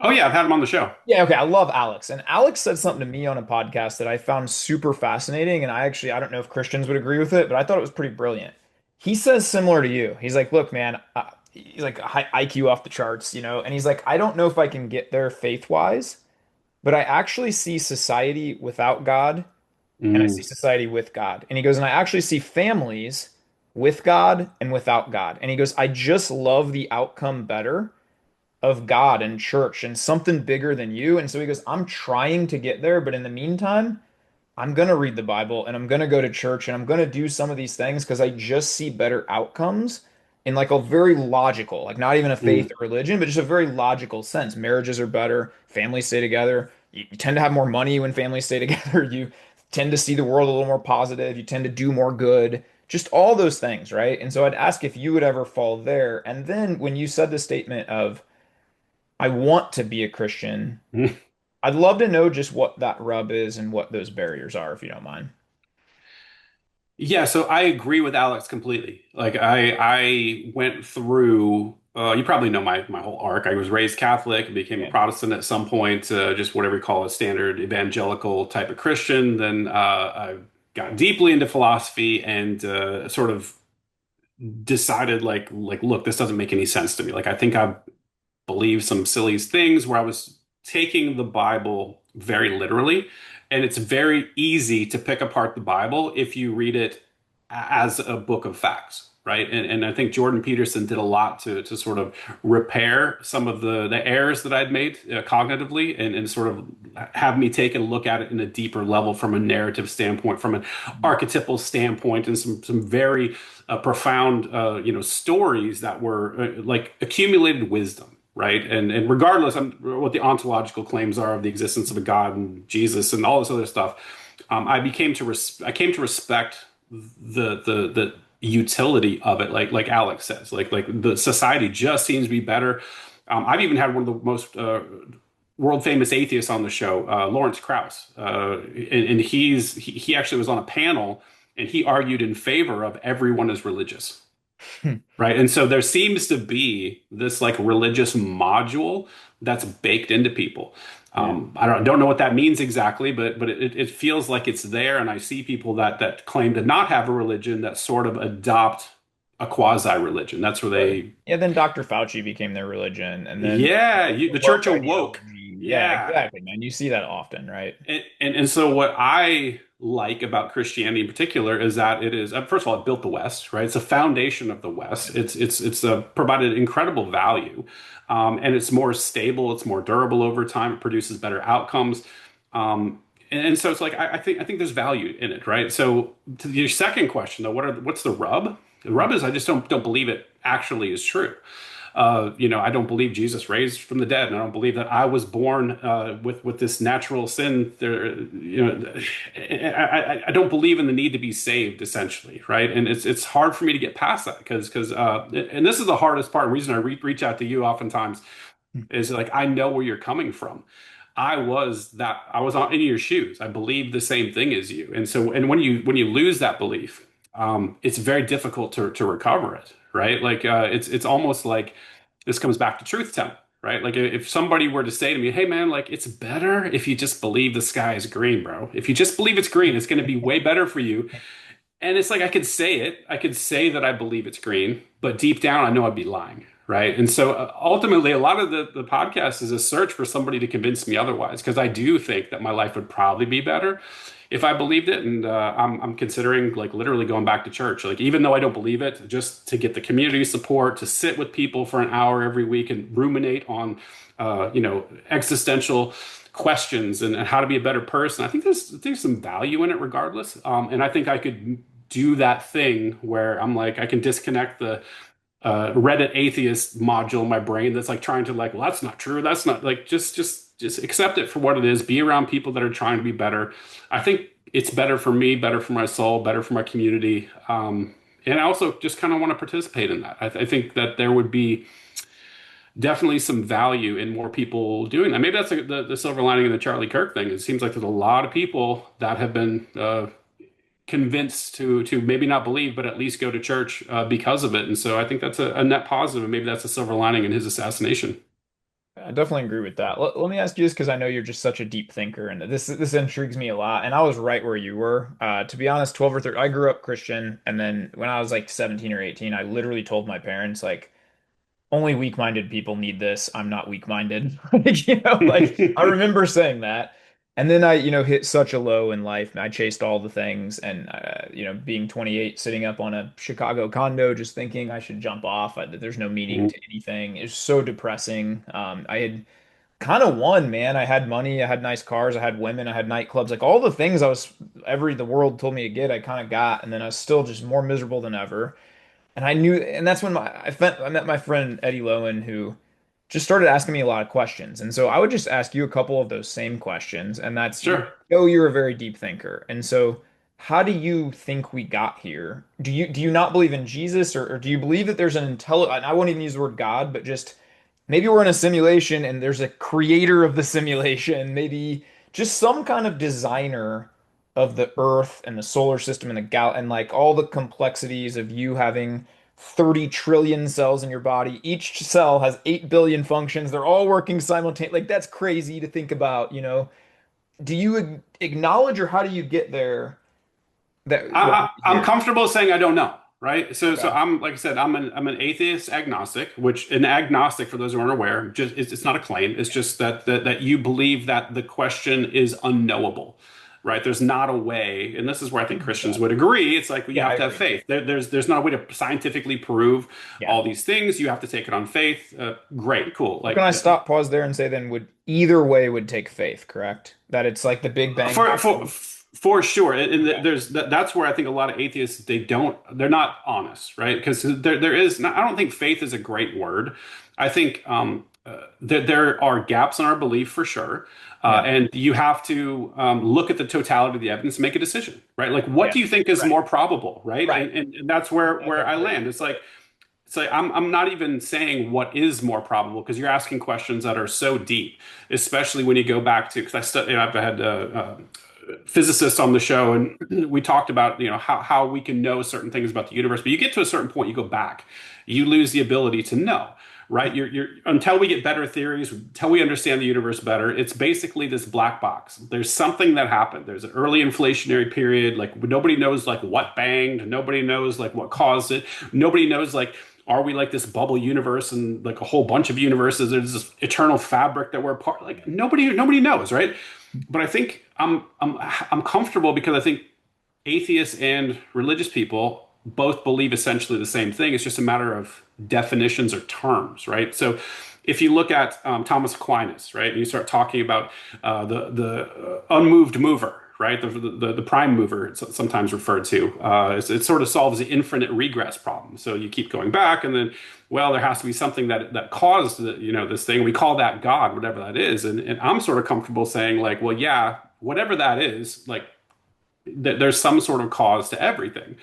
Oh yeah, I've had him on the show. Yeah, okay. I love Alex. And Alex said something to me on a podcast that I found super fascinating. And I don't know if Christians would agree with it, but I thought it was pretty brilliant. He says similar to you. He's like, look, man, he's like high IQ off the charts, and he's like, I don't know if I can get there faith-wise, but I actually see society without God and I see Mm. society with God. And he goes, and I actually see families with God and without God. And he goes, I just love the outcome better of God and church and something bigger than you. And so he goes, I'm trying to get there, but in the meantime, I'm going to read the Bible and I'm going to go to church and I'm going to do some of these things because I just see better outcomes in like a very logical, like not even a faith Mm. or religion, but just a very logical sense. Marriages are better, families stay together. You tend to have more money when families stay together. You tend to see the world a little more positive. You tend to do more good. Just all those things, right? And so I'd ask if you would ever fall there. And then when you said the statement of, I want to be a Christian. I'd love to know just what that rub is and what those barriers are, if you don't mind. Yeah, so I agree with Alex completely. Like I went through you probably know my whole arc. I was raised Catholic, became a Yeah. Protestant at some point, just whatever you call a standard evangelical type of Christian. Then I got deeply into philosophy and sort of decided like look, this doesn't make any sense to me. Like I think I believe some silly things where I was taking the Bible very literally. And it's very easy to pick apart the Bible if you read it as a book of facts, right? And I think Jordan Peterson did a lot to sort of repair some of the errors that I'd made cognitively and sort of have me take a look at it in a deeper level from a narrative standpoint, from an archetypal standpoint, and some very profound, stories that were like accumulated wisdom, right? And regardless of what the ontological claims are of the existence of a God and Jesus and all this other stuff, I came to respect the utility of it, like Alex says, like the society just seems to be better. I've even had one of the most world famous atheists on the show, Lawrence Krauss, and he actually was on a panel and he argued in favor of everyone is religious. Right. And so there seems to be this like religious module that's baked into people. Yeah. I don't know what that means exactly, but it feels like it's there. And I see people that claim to not have a religion that sort of adopt a quasi religion. That's where Right. they, Yeah, then Dr. Fauci became their religion, and then yeah, the the church woke awoke. ideology. Yeah, Yeah. exactly, man. You see that often, right? And so what I like about Christianity in particular is that it is first of all it built the West, right? It's a foundation of the West. It's provided incredible value, and it's more stable. It's more durable over time. It produces better outcomes, and so it's like I think there's value in it, right? So to your second question though, what's the rub? The rub is I just don't believe it actually is true. I don't believe Jesus raised from the dead, and I don't believe that I was born with this natural sin. I don't believe in the need to be saved, essentially, right? And it's hard for me to get past that and this is the hardest part. The reason I reach out to you oftentimes is like I know where you're coming from. I was in your shoes. I believed the same thing as you, and so and when you lose that belief, it's very difficult to recover it, right? Like it's almost like this comes back to truth telling, right? Like if somebody were to say to me, "Hey man, like it's better if you just believe the sky is green, bro. If you just believe it's green, it's going to be way better for you." And it's like I could say it. I could say that I believe it's green, but deep down, I know I'd be lying. Right. And so ultimately, a lot of the podcast is a search for somebody to convince me otherwise, because I do think that my life would probably be better if I believed it. And I'm considering like literally going back to church, like even though I don't believe it, just to get the community support, to sit with people for an hour every week and ruminate on, existential questions and how to be a better person. I think there's some value in it regardless. And I think I could do that thing where I'm like, I can disconnect the Reddit atheist module in my brain that's like trying to like, well, that's not true. That's not like just accept it for what it is. Be around people that are trying to be better. I think it's better for me, better for my soul, better for my community. And I also just kind of want to participate in that. I think that there would be definitely some value in more people doing that. Maybe that's the silver lining in the Charlie Kirk thing. It seems like there's a lot of people that have been convinced to maybe not believe, but at least go to church because of it. And so I think that's a net positive, and maybe that's a silver lining in his assassination. I definitely agree with that. Let me ask you this because I know you're just such a deep thinker, and this intrigues me a lot. And I was right where you were. To be honest, 12 or 13, I grew up Christian, and then when I was like 17 or 18, I literally told my parents like, only weak-minded people need this. I'm not weak-minded. Like I remember saying that. And then I, hit such a low in life and I chased all the things and being 28 sitting up on a Chicago condo just thinking I should jump off. There's no meaning to anything. It's so depressing. I had kind of won, man. I had money, I had nice cars, I had women, I had nightclubs, like all the things the world told me to get, I kind of got, and then I was still just more miserable than ever. And I knew, and that's when I met my friend Eddie Lowen, who just started asking me a lot of questions. And so I would just ask you a couple of those same questions. And that's, Sure. you're a very deep thinker. And so how do you think we got here? Do you not believe in Jesus or do you believe that there's an I won't even use the word God, but just maybe we're in a simulation and there's a creator of the simulation, maybe just some kind of designer of the Earth and the solar system and the gal and like all the complexities of you having 30 trillion cells in your body. Each cell has 8 billion functions. They're all working simultaneously. Like that's crazy to think about, you know. Do you acknowledge or how do you get there that what I'm here? comfortable saying I don't know, right? So Okay. I'm like I said, I'm an atheist agnostic, which an agnostic, for those who aren't aware, just it's not a claim. It's just that you believe that the question is unknowable, right? There's not a way, and this is where I think Christians 100%. would agree. It's like, well, you Yeah, I have to have agree. faith. There's not a way to scientifically prove Yeah. all these things. You have to take it on faith. Great, cool. So can Like I stop, pause there and say then would either way would take faith, correct? That it's like the Big Bang for Theory. for sure, and Okay. that's where I think a lot of atheists they're not honest, right? Because there is not, I don't think faith is a great word. I think there are gaps in our belief for sure, Yeah. and you have to look at the totality of the evidence, and make a decision, right? Like, what Yeah. do you think is Right. more probable, right? Right. And that's where I land. It's like I'm not even saying what is more probable because you're asking questions that are so deep, especially when you go back to because I've had physicists on the show and we talked about how we can know certain things about the universe, but you get to a certain point, you go back, you lose the ability to know. Right, you're until we get better theories, until we understand the universe better, it's basically this black box. There's something that happened. There's an early inflationary period, like nobody knows like what banged, nobody knows like what caused it, nobody knows like are we like this bubble universe and like a whole bunch of universes? There's this eternal fabric that we're part. Like nobody knows, right? But I think I'm comfortable because I think atheists and religious people both believe essentially the same thing. It's just a matter of definitions or terms, right? So if you look at Thomas Aquinas, right, and you start talking about the unmoved mover, right, the prime mover, it's sometimes referred to, it sort of solves the infinite regress problem. So you keep going back, and then, well, there has to be something that caused this thing. We call that God, whatever that is, and I'm sort of comfortable saying like, well, yeah, whatever that is, like there's some sort of cause to everything.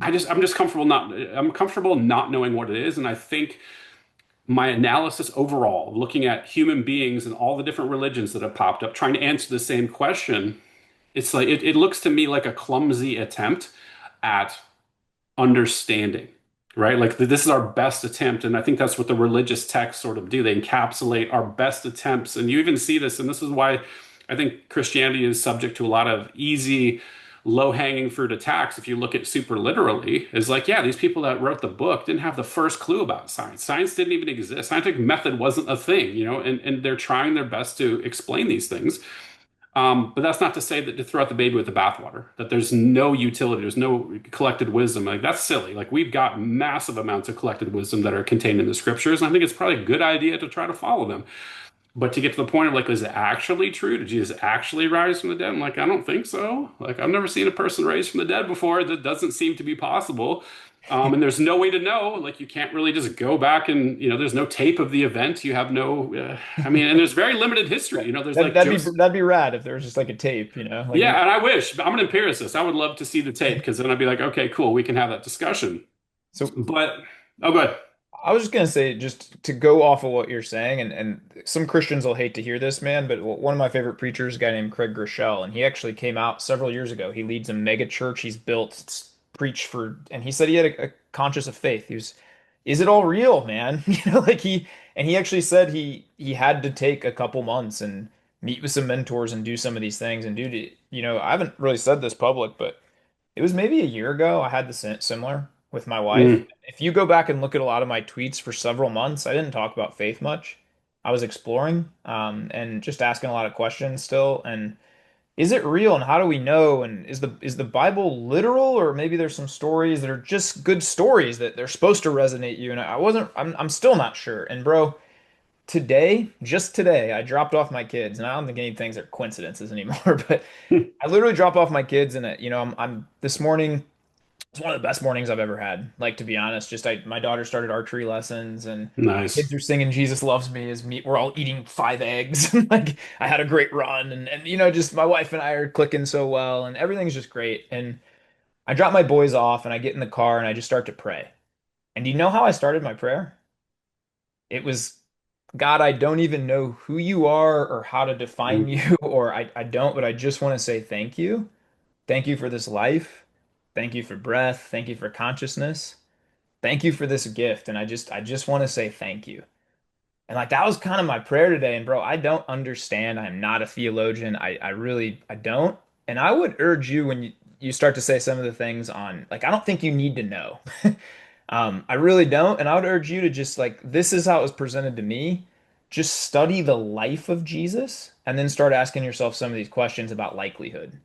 I'm comfortable not knowing what it is, and I think my analysis overall, looking at human beings and all the different religions that have popped up, trying to answer the same question, it's like it looks to me like a clumsy attempt at understanding, right? Like this is our best attempt, and I think that's what the religious texts sort of do. They encapsulate our best attempts, and you even see this, and this is why I think Christianity is subject to a lot of easy, low-hanging fruit attacks. If you look at super literally, is like, yeah, these people that wrote the book didn't have the first clue about science. Science didn't even exist. Scientific method wasn't a thing, and they're trying their best to explain these things. But that's not to say that to throw out the baby with the bathwater, that there's no utility, there's no collected wisdom. Like that's silly. Like we've got massive amounts of collected wisdom that are contained in the scriptures, and I think it's probably a good idea to try to follow them. But to get to the point of like, is it actually true? Did Jesus actually rise from the dead? I'm like, I don't think so. Like, I've never seen a person raised from the dead before. That doesn't seem to be possible. And there's no way to know. Like, you can't really just go back and, there's no tape of the event. You have no, I mean, and there's very limited history. There's That like that'd be Joseph. that'd be rad if there was just like a tape, like Yeah, and I wish. I'm an empiricist. I would love to see the tape because then I'd be like, okay, cool, we can have that discussion. so But, oh, good. I was just gonna say, just to go off of what you're saying, and some Christians will hate to hear this, man, but one of my favorite preachers, a guy named Craig Groeschel, and he actually came out several years ago. He leads a mega church he's built, preached for, and he said he had a conscience of faith. He was, is it all real, man? And he actually said he had to take a couple months and meet with some mentors and do some of these things. And dude, I haven't really said this public, but it was maybe a year ago. I had the similar with my wife. Mm. If you go back and look at a lot of my tweets for several months, I didn't talk about faith much. I was exploring, and just asking a lot of questions still. And is it real? And how do we know? And is the Bible literal, or maybe there's some stories that are just good stories that they're supposed to resonate you? And I'm still not sure. And bro, just today, I dropped off my kids, and I don't think any things are coincidences anymore, but I literally dropped off my kids, and I'm this morning. It's one of the best mornings I've ever had. Like, to be honest, my daughter started archery lessons, and Nice. kids are singing "Jesus Loves Me" as me. We're all eating 5 eggs. Like, I had a great run, and just my wife and I are clicking so well, and everything's just great. And I drop my boys off, and I get in the car, and I just start to pray. And do you know how I started my prayer? It was God, I don't even know who you are or how to define Mm. you, or I don't, but I just want to say thank you. Thank you for this life. Thank you for breath. Thank you for consciousness. Thank you for this gift. And I just want to say thank you. And like that was kind of my prayer today. And bro, I don't understand. I'm not a theologian. I really I don't. And I would urge you when you start to say some of the things on like I don't think you need to know. I really don't. And I would urge you to just like this is how it was presented to me. Just study the life of Jesus and then start asking yourself some of these questions about likelihood.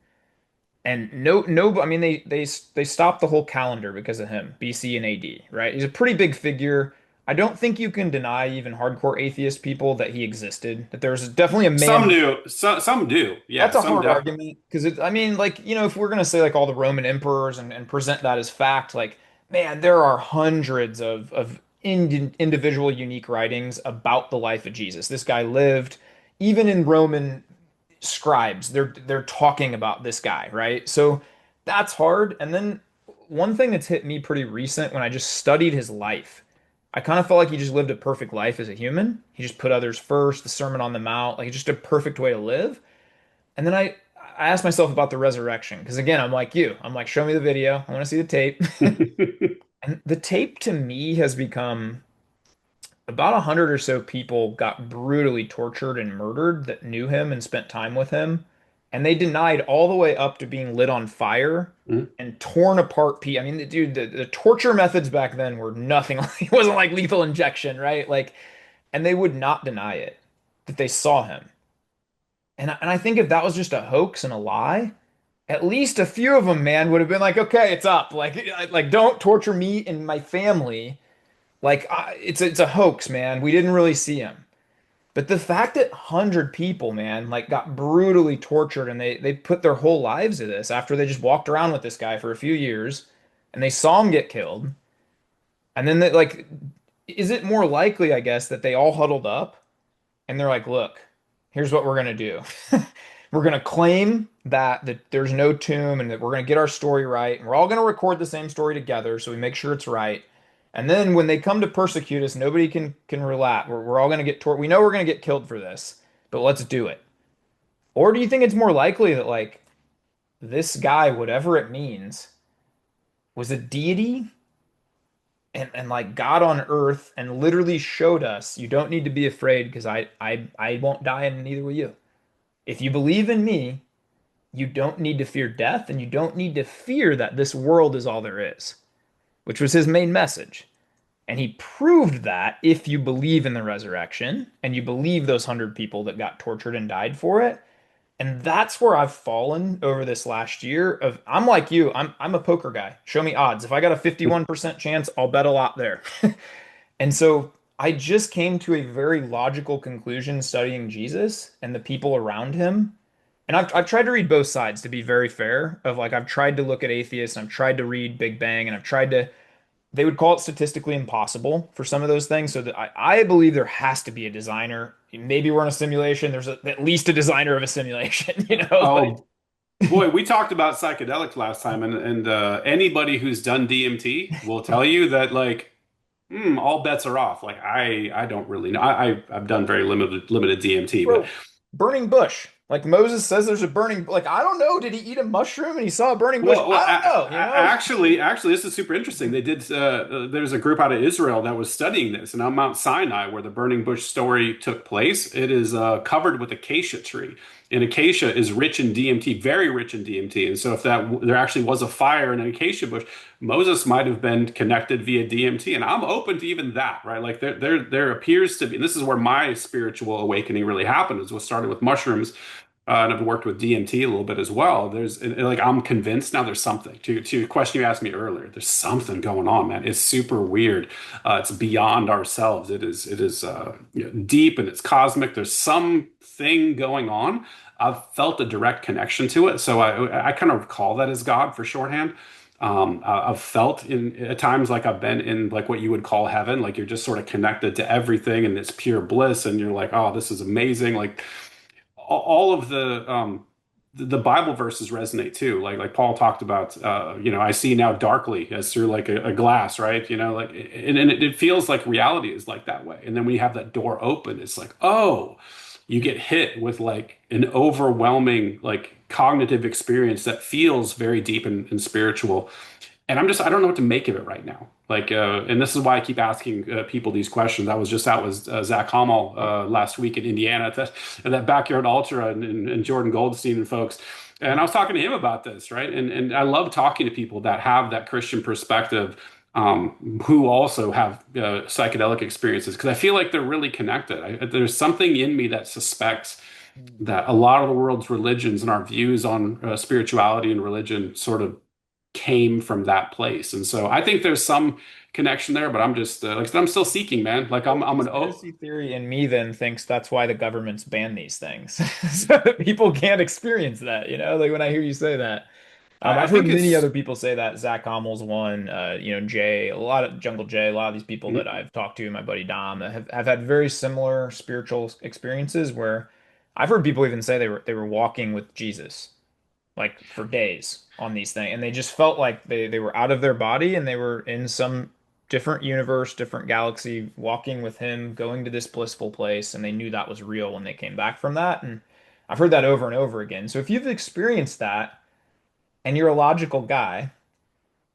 And no, I mean they stopped the whole calendar because of him, BC and AD, right? He's a pretty big figure. I don't think you can deny even hardcore atheist people that he existed, that there's definitely a Some man. do. Some do. Yeah, That's a some hard definitely. argument because I mean, like, if we're gonna say like all the Roman emperors and present that as fact, like, man, there are hundreds of individual unique writings about the life of Jesus. This guy lived, even in Roman scribes, they're talking about this guy, right? So that's hard. And then one thing that's hit me pretty recent when I just studied his life, I kind of felt like he just lived a perfect life as a human. He just put others first, the Sermon on the Mount, like just a perfect way to live. And then I asked myself about the resurrection because again, I'm like you. I'm like, show me the video. I want to see the tape. And the tape to me has become about 100 or so people got brutally tortured and murdered that knew him and spent time with him. And they denied all the way up to being lit on fire Mhm. and torn apart. I mean, dude, the torture methods back then were nothing. It wasn't like lethal injection, right? Like, and they would not deny it that they saw him. And I think if that was just a hoax and a lie, at least a few of them, man, would have been like, okay, it's up. Like don't torture me and my family. Like it's a hoax, man. We didn't really see him. But the fact that 100 people, man, like got brutally tortured and they put their whole lives to this after they just walked around with this guy for a few years and they saw him get killed. And then they like, is it more likely, I guess, that they all huddled up and they're like, look, here's what we're gonna do. We're gonna claim that there's no tomb and that we're gonna get our story right, and we're all gonna record the same story together so we make sure it's right. And then when they come to persecute us, nobody can relate. We're all gonna get we know we're gonna get killed for this, but let's do it. Or do you think it's more likely that like this guy, whatever it means, was a deity and like God on earth and literally showed us you don't need to be afraid because I won't die and neither will you. If you believe in me, you don't need to fear death and you don't need to fear that this world is all there is, which was his main message. And he proved that if you believe in the resurrection and you believe those 100 people that got tortured and died for it. And that's where I've fallen over this last year of I'm like you, I'm a poker guy. Show me odds. If I got a 51% chance, I'll bet a lot there. And so I just came to a very logical conclusion studying Jesus and the people around him. And I've tried to read both sides to be very fair. Of like I've tried to look at atheists and I've tried to read Big Bang and I've tried to they would call it statistically impossible for some of those things. So that I believe there has to be a designer. Maybe we're in a simulation. There's at least a designer of a simulation, like Oh boy, we talked about psychedelics last time, and anybody who's done DMT will tell you that like all bets are off. Like I don't really know. I've done very limited DMT, but bro, burning bush. Like Moses says there's a burning like I don't know, did he eat a mushroom and he saw a burning bush? well, I don't know, actually, this is super interesting. They did. There's a group out of Israel that was studying this, and on Mount Sinai, where the burning bush story took place, it is covered with acacia tree, and acacia is rich in DMT, very rich in DMT. And so, if there actually was a fire in an acacia bush, Moses might have been connected via DMT. And I'm open to even that, right? Like there appears to be. And this is where my spiritual awakening really happened. Is what started with mushrooms and I've worked with DMT a little bit as well. Like I'm convinced now there's something to your question you asked me earlier. There's something going on, man. It's super weird. It's beyond ourselves. It is deep and it's cosmic. There's something going on. I've felt a direct connection to it, so I kind of call that as God for shorthand. I've felt in at times like I've been in like what you would call heaven, like you're just sort of connected to everything and it's pure bliss, and you're like, oh, this is amazing. Like all of the the Bible verses resonate too. Like Paul talked about, I see now darkly as through like a glass, right? Like, and it feels like reality is like that way. And then when you have that door open, it's like, oh, you get hit with like an overwhelming, like cognitive experience that feels very deep and spiritual. And I don't know what to make of it right now. Like, and this is why I keep asking people these questions. I was just out with Zach Hommel last week in Indiana at that Backyard Ultra and Jordan Goldstein and folks. And I was talking to him about this, right? And I love talking to people that have that Christian perspective, who also have psychedelic experiences, because I feel like they're really connected. There's something in me that suspects that a lot of the world's religions and our views on spirituality and religion sort of came from that place. And so I think there's some connection there, but I'm just like I said, I'm still seeking, man. Like Well, I'm an oh conspiracy theory in me then thinks that's why the government's ban these things, so that people can't experience that. Like when I hear you say that, I I've heard think many it's other people say that. Zach Hommel's one, Jay, a lot of Jungle Jay, a lot of these people that I've talked to, my buddy Dom, have had very similar spiritual experiences where I've heard people even say they were walking with Jesus like for days on these things, and they just felt like they were out of their body and they were in some different universe, different galaxy, walking with him, going to this blissful place, and they knew that was real when they came back from that. And I've heard that over and over again. So if you've experienced that and you're a logical guy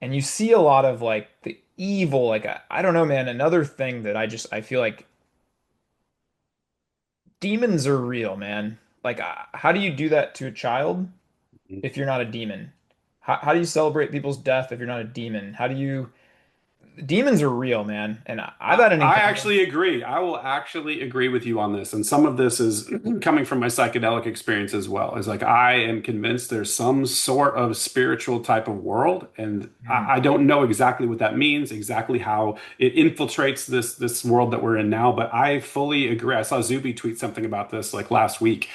and you see a lot of like the evil, like I don't know, man, another thing that I feel like demons are real, man. Like how do you do that to a child if you're not a demon? How do you celebrate people's death if you're not a demon? Demons are real, man. And I've had an I encounter. actually agree. I will actually agree with you on this. And some of this is coming from my psychedelic experience as well. Is like I am convinced there's some sort of spiritual type of world, and Mm. I don't know exactly what that means, exactly how it infiltrates this world that we're in now. But I fully agree. I saw Zuby tweet something about this like last week.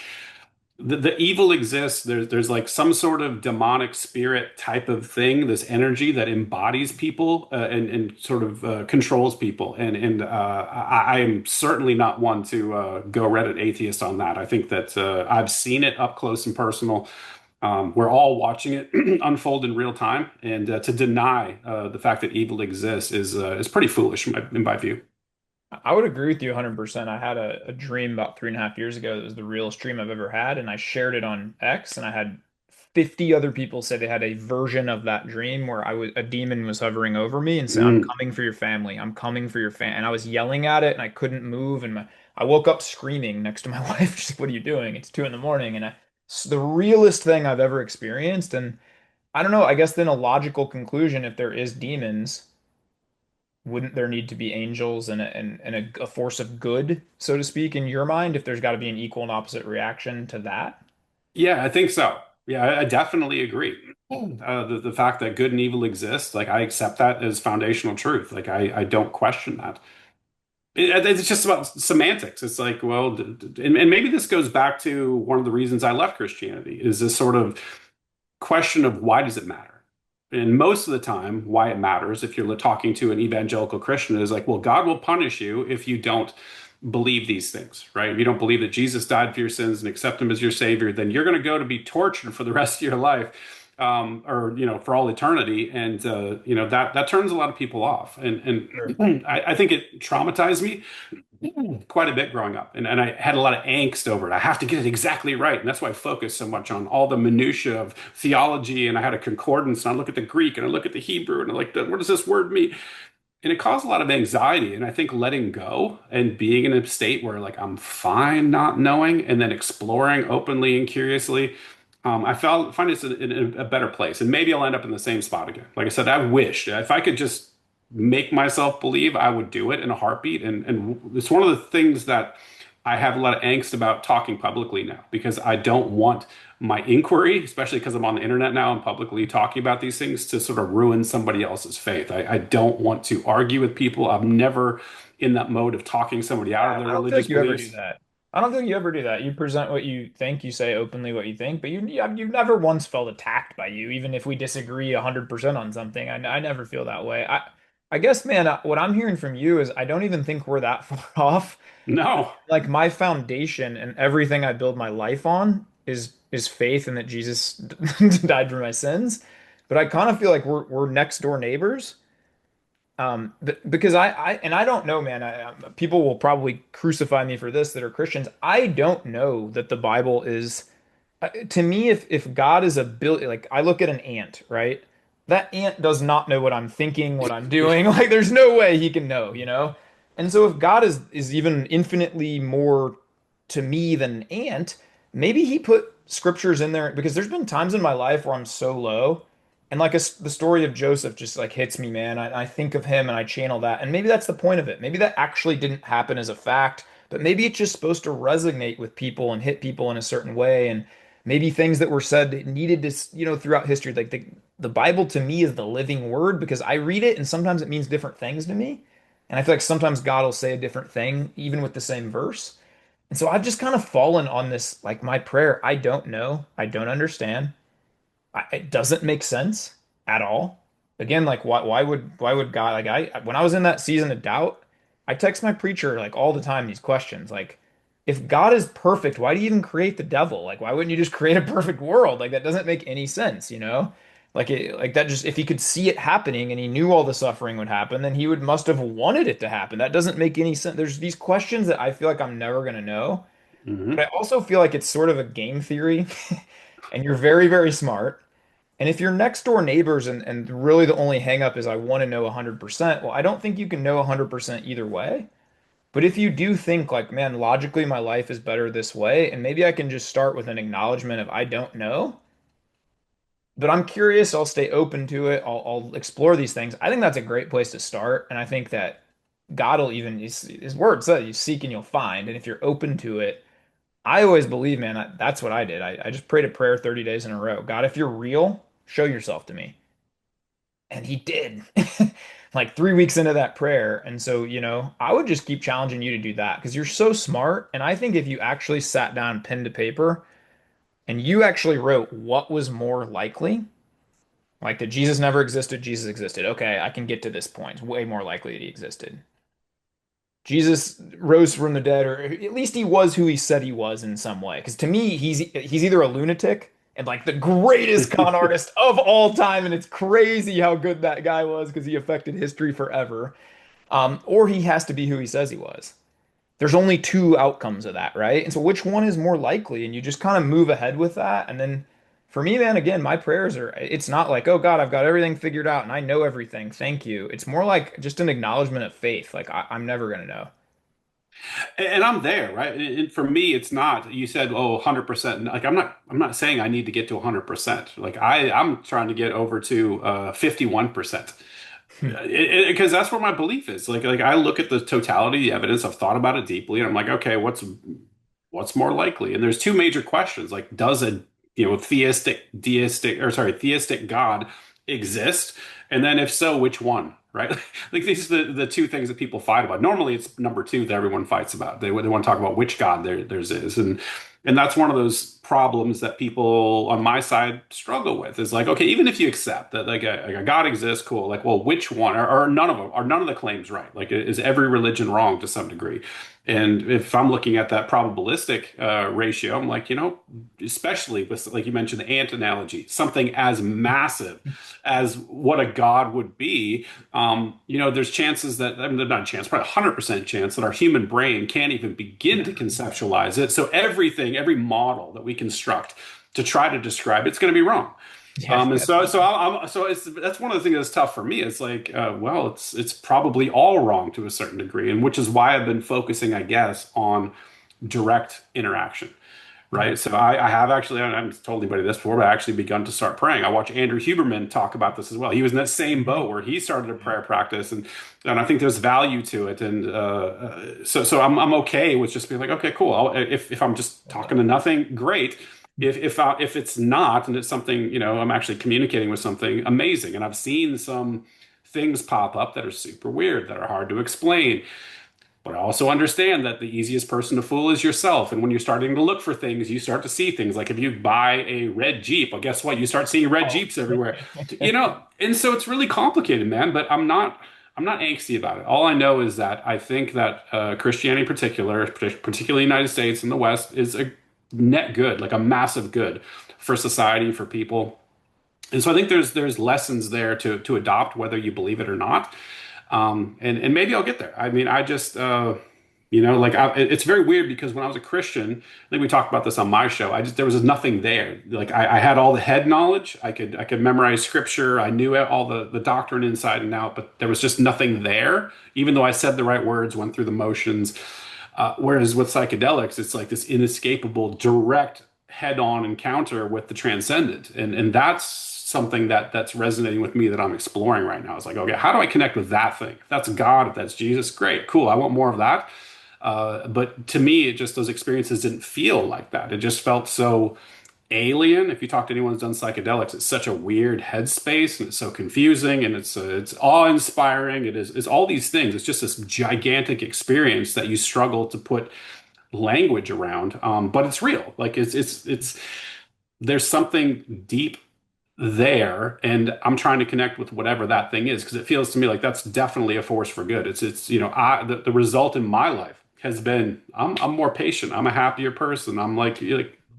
The evil exists. There's like some sort of demonic spirit type of thing, this energy that embodies people and sort of controls people. And I am certainly not one to go Reddit atheist on that. I think that I've seen it up close and personal. We're all watching it unfold in real time, and to deny the fact that evil exists is pretty foolish in my view. I would agree with you 100%. I had a dream about 3.5 years ago that was the realest dream I've ever had, and I shared it on X, and I had 50 other people say they had a version of that dream where a demon was hovering over me and said, "I'm Mm. coming for your family. I'm coming for your fam." And I was yelling at it, and I couldn't move, and I woke up screaming next to my wife. She's like, "What are you doing? It's 2 in the morning." And it's the realest thing I've ever experienced. And I don't know. I guess then a logical conclusion, if there is demons, wouldn't there need to be angels and a force of good, so to speak, in your mind, if there's got to be an equal and opposite reaction to that? Yeah, I think so. Yeah, I definitely agree. The fact that good and evil exist, like I accept that as foundational truth. Like I don't question that. It's just about semantics. It's like, well, and maybe this goes back to one of the reasons I left Christianity is this sort of question of why does it matter? And most of the time, why it matters, if you're talking to an evangelical Christian, is like, well, God will punish you if you don't believe these things, right? If you don't believe that Jesus died for your sins and accept him as your savior, then you're going to go to be tortured for the rest of your life, or for all eternity. And that turns a lot of people off. Sure. And I think it traumatized me quite a bit growing up, and I had a lot of angst over it. I have to get it exactly right, and that's why I focused so much on all the minutia of theology. And I had a concordance, and I look at the Greek, and I look at the Hebrew, and I like, what does this word mean? And it caused a lot of anxiety. And I think letting go and being in a state where like I'm fine not knowing, and then exploring openly and curiously, find it's in a better place. And maybe I'll end up in the same spot again. Like I said, I wish if I could just make myself believe, I would do it in a heartbeat. And it's one of the things that I have a lot of angst about talking publicly now, because I don't want my inquiry, especially because I'm on the internet now and publicly talking about these things, to sort of ruin somebody else's faith. I don't want to argue with people. I'm never in that mode of talking somebody out of Yeah, their I don't feel religious like you ever do beliefs. that. I don't think you ever do that. You present what you think, you say openly what you think, but you've never once felt attacked by you, even if we disagree 100% on something. I never feel that way. I guess, man, what I'm hearing from you is I don't even think we're that far off. No. Like my foundation and everything I build my life on is is faith and that Jesus died for my sins. But I kind of feel like we're next door neighbors. But because I don't know, man. People will probably crucify me for this that are Christians. I don't know that the Bible is to me. If God is a bill, like I look at an ant, right? That ant does not know what I'm thinking, what I'm doing. Like there's no way he can know, you know? And so if God is even infinitely more to me than an ant, maybe he put scriptures in there because there's been times in my life where I'm so low and like the story of Joseph just like hits me, man. I think of him and I channel that. And maybe that's the point of it. Maybe that actually didn't happen as a fact, but maybe it's just supposed to resonate with people and hit people in a certain way. And maybe things that were said needed to, throughout history, like the Bible to me is the living word because I read it and sometimes it means different things to me. And I feel like sometimes God will say a different thing, even with the same verse. And so I've just kind of fallen on this, like my prayer. I don't know. I don't understand. It doesn't make sense at all. Again, like why would God like when I was in that season of doubt, I text my preacher like all the time these questions. Like, if God is perfect, why do you even create the devil? Like, why wouldn't you just create a perfect world? Like that doesn't make any sense, you know? Like that just if he could see it happening and he knew all the suffering would happen, then he would must have wanted it to happen. That doesn't make any sense. There's these questions that I feel like I'm never gonna know. But I Hmm. also feel like it's sort of a game theory, and you're very, very smart. And if you're next door neighbors and really the only hang up is I want to know 100%, well, I don't think you can know 100% either way. But if you do think like, man, logically my life is better this way, and maybe I can just start with an acknowledgement of I don't know, but I'm curious, I'll stay open to it, I'll explore these things. I think that's a great place to start. And I think that God will even, his word says, you seek and you'll find. And if you're open to it, I always believe, man, that's what I did. I just prayed a prayer 30 days in a row. God, if you're real, show yourself to me. And he did. Like 3 weeks into that prayer. And so, I would just keep challenging you to do that because you're so smart. And I think if you actually sat down pen to paper and you actually wrote what was more likely, like that Jesus never existed, Jesus existed. Okay, I can get to this point. It's way more likely that he existed. Jesus rose from the dead, or at least he was who he said he was in some way. Because to me, he's either a lunatic and like the greatest con artist of all time, and it's crazy how good that guy was because he affected history forever. Or he has to be who he says he was. There's only two outcomes of that, right? And so which one is more likely? And you just kind of move ahead with that. And then for me, man, again, my prayers are, it's not like, oh God, I've got everything figured out and I know everything. Thank you. It's more like just an acknowledgement of faith. Like I'm never going to know. And I'm there, right? And for me, it's not, you said, oh, 100%. Like, I'm not saying I need to get to 100%. Like, I'm trying to get over to 51%. Because that's where my belief is. Like I look at the totality of the evidence. I've thought about it deeply, and I'm like, okay, what's more likely? And there's two major questions. Like, does a theistic God exist? And then if so, which one? Right? Like these are the two things that people fight about. Normally, it's number two that everyone fights about. They want to talk about which God theirs is, and that's one of those problems that people on my side struggle with. Is like, okay, even if you accept that like a God exists, cool. Like, well, which one? Or none of them? Are none of the claims right? Like, is every religion wrong to some degree? And if I'm looking at that probabilistic ratio, I'm like, especially with, like you mentioned, the ant analogy, something as massive as what a God would be, there's chances that, I mean, not a chance, probably 100% chance that our human brain can't even begin to conceptualize it. So every model that we construct to try to describe it's going to be wrong. Yeah. And so that's one of the things that's tough for me. It's like, well, it's probably all wrong to a certain degree, and which is why I've been focusing, I guess, on direct interaction. Yeah. Right. So I have actually, I haven't told anybody this before, but I actually begun to start praying. I watch Andrew Huberman talk about this as well. He was in that same boat where he started a prayer practice, and I think there's value to it. And so I'm okay with just being like, okay, cool. If I'm just talking to nothing, great. If it's not, and it's something, I'm actually communicating with something amazing. And I've seen some things pop up that are super weird, that are hard to explain. But I also understand that the easiest person to fool is yourself. And when you're starting to look for things, you start to see things. Like if you buy a red Jeep, well, guess what? You start seeing red Oh. Jeeps everywhere. And so it's really complicated, man. But I'm not angsty about it. All I know is that I think that Christianity in particular, particularly the United States and the West, is net good, like a massive good for society, for people. And so I think there's lessons there to adopt, whether you believe it or not. And maybe I'll get there. I mean, I just like it's very weird because when I was a Christian, I think we talked about this on my show. There was nothing there. Like I had all the head knowledge. I could memorize scripture. I knew all the doctrine inside and out, but there was just nothing there. Even though I said the right words, went through the motions. Whereas with psychedelics, it's like this inescapable, direct head-on encounter with the transcendent, and that's something that's resonating with me that I'm exploring right now. It's like, okay, how do I connect with that thing? If that's God, if that's Jesus, great, cool. I want more of that. But to me, it just those experiences didn't feel like that. It just felt so alien. If you talk to anyone who's done psychedelics, it's such a weird headspace, and it's so confusing, and it's awe-inspiring. It's all these things. It's just this gigantic experience that you struggle to put language around. But it's real. Like it's there's something deep there, and I'm trying to connect with whatever that thing is, because it feels to me like that's definitely a force for good. It's the result in my life has been I'm more patient. I'm a happier person. I'm like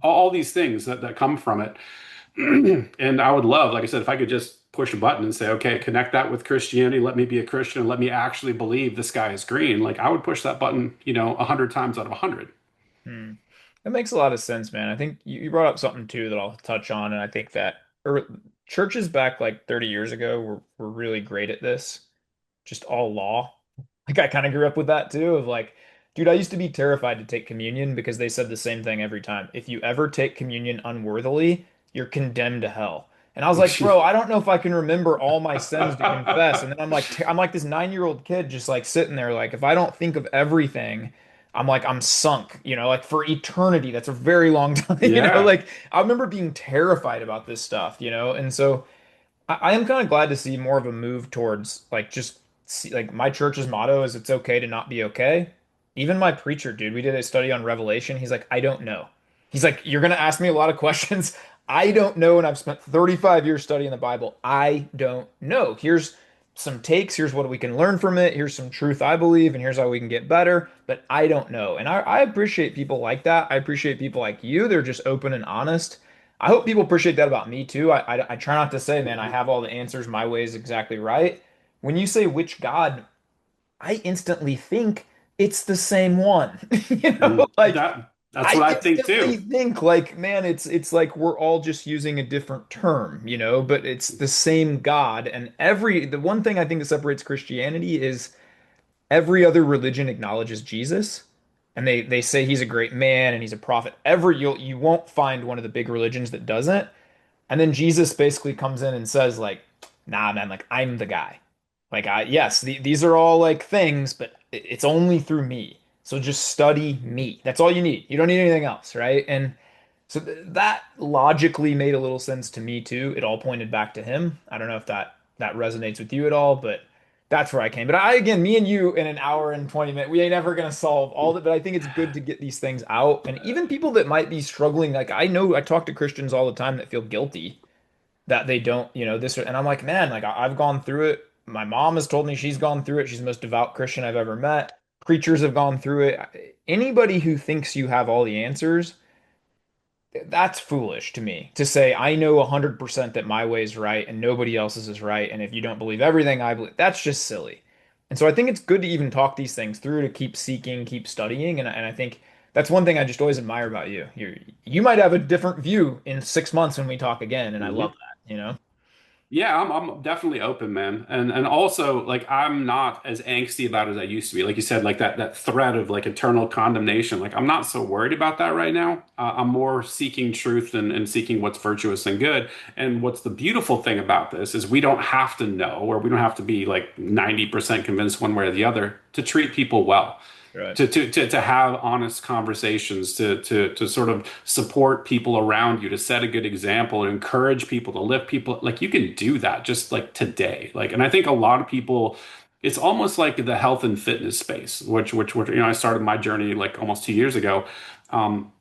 all these things that come from it. And I would love, like I said, if I could just push a button and say, okay, connect that with Christianity, let me be a Christian, and let me actually believe the sky is green. Like I would push that button, 100 times out of 100. Hmm. That makes a lot of sense, man. I think you brought up something too that I'll touch on, and I think that churches back like 30 years ago were really great at this, just all law. Like I kind of grew up with that too, of like, dude, I used to be terrified to take communion because they said the same thing every time. If you ever take communion unworthily, you're condemned to hell. And I was like, bro, I don't know if I can remember all my sins to confess. And then I'm like this 9-year-old kid just like sitting there, like if I don't think of everything, I'm like I'm sunk, like for eternity. That's a very long time, Yeah. Like I remember being terrified about this stuff. And so I am kind of glad to see more of a move towards like just see, like my church's motto is it's okay to not be okay. Even my preacher, dude, we did a study on Revelation. He's like, I don't know. He's like, you're gonna ask me a lot of questions. I don't know, and I've spent 35 years studying the Bible. I don't know. Here's some takes. Here's what we can learn from it. Here's some truth I believe, and here's how we can get better. But I don't know. And I appreciate people like that. I appreciate people like you. They're just open and honest. I hope people appreciate that about me too. I try not to say, man, I have all the answers. My way is exactly right. When you say which God, I instantly think it's the same one. Like That's I what I think instantly too. think like, man, it's like we're all just using a different term, but it's the same God. And the one thing I think that separates Christianity is every other religion acknowledges Jesus, and they say he's a great man and he's a prophet. You won't find one of the big religions that doesn't. And then Jesus basically comes in and says like, "Nah, man, like I'm the guy. Like yes, these are all like things, but it's only through me. So just study me. That's all you need. You don't need anything else, right?" And so that logically made a little sense to me too. It all pointed back to him. I don't know if that resonates with you at all, but that's where I came. But again, me and you in an hour and 20 minutes, we ain't ever gonna solve all of it. But I think it's good to get these things out. And even people that might be struggling, like I know I talk to Christians all the time that feel guilty that they don't, this, and I'm like, man, like I've gone through it. My mom has told me she's gone through it. She's the most devout Christian I've ever met. Preachers have gone through it. Anybody who thinks you have all the answers, that's foolish to me to say I know 100% that my way is right and nobody else's is right. And if you don't believe everything I believe, that's just silly. And so I think it's good to even talk these things through, to keep seeking, keep studying. And I think that's one thing I just always admire about you. You might have a different view in 6 months when we talk again. And I love Mhm. that. Yeah, I'm definitely open, man. And also like I'm not as angsty about it as I used to be. Like you said, like that threat of like eternal condemnation. Like I'm not so worried about that right now. I'm more seeking truth and seeking what's virtuous and good. And what's the beautiful thing about this is we don't have to know, or we don't have to be like 90% convinced one way or the other to treat people well, Right. to have honest conversations, to sort of support people around you, to set a good example, to encourage people, to lift people. Like you can do that just like today. Like, and I think a lot of people, it's almost like the health and fitness space, which I started my journey like almost 2 years ago.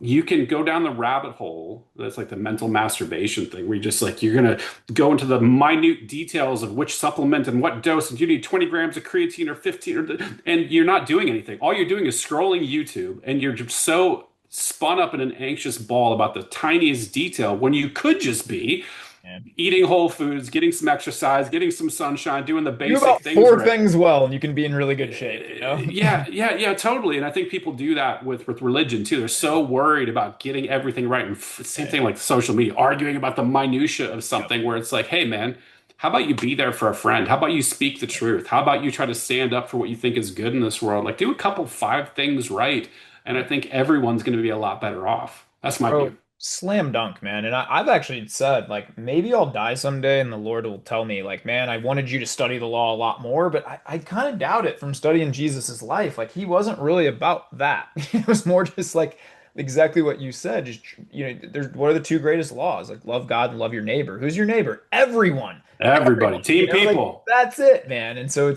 You can go down the rabbit hole. That's like the mental masturbation thing, where you just like you're gonna go into the minute details of which supplement and what dose, and you need 20 grams of creatine or 15, and you're not doing anything. All you're doing is scrolling YouTube, and you're just so spun up in an anxious ball about the tiniest detail when you could just be Man. eating whole foods, getting some exercise, getting some sunshine, doing the Do basic about things four right. things well, and you can be in really good shape, you know? Yeah, totally. And I think people do that with religion too. They're so worried about getting everything right. And same thing like social media, arguing about the minutia of Yep. something where it's like, hey man, how about you be there for a friend? How about you speak the truth? How about you try to stand up for what you think is good in this world? Like do a couple five things right, and I think everyone's going to be a lot better off. That's my Bro, view. slam dunk, man. And I've actually said, like, maybe I'll die someday and the Lord will tell me, like, man, I wanted you to study the law a lot more, but I kind of doubt it from studying Jesus's life. Like, he wasn't really about that. It was more just like exactly what you said. Just, there's what are the two greatest laws? Like, love God and love your neighbor. Who's your neighbor? Everyone. Everybody, Everyone. team Like, people. that's it, man. And so I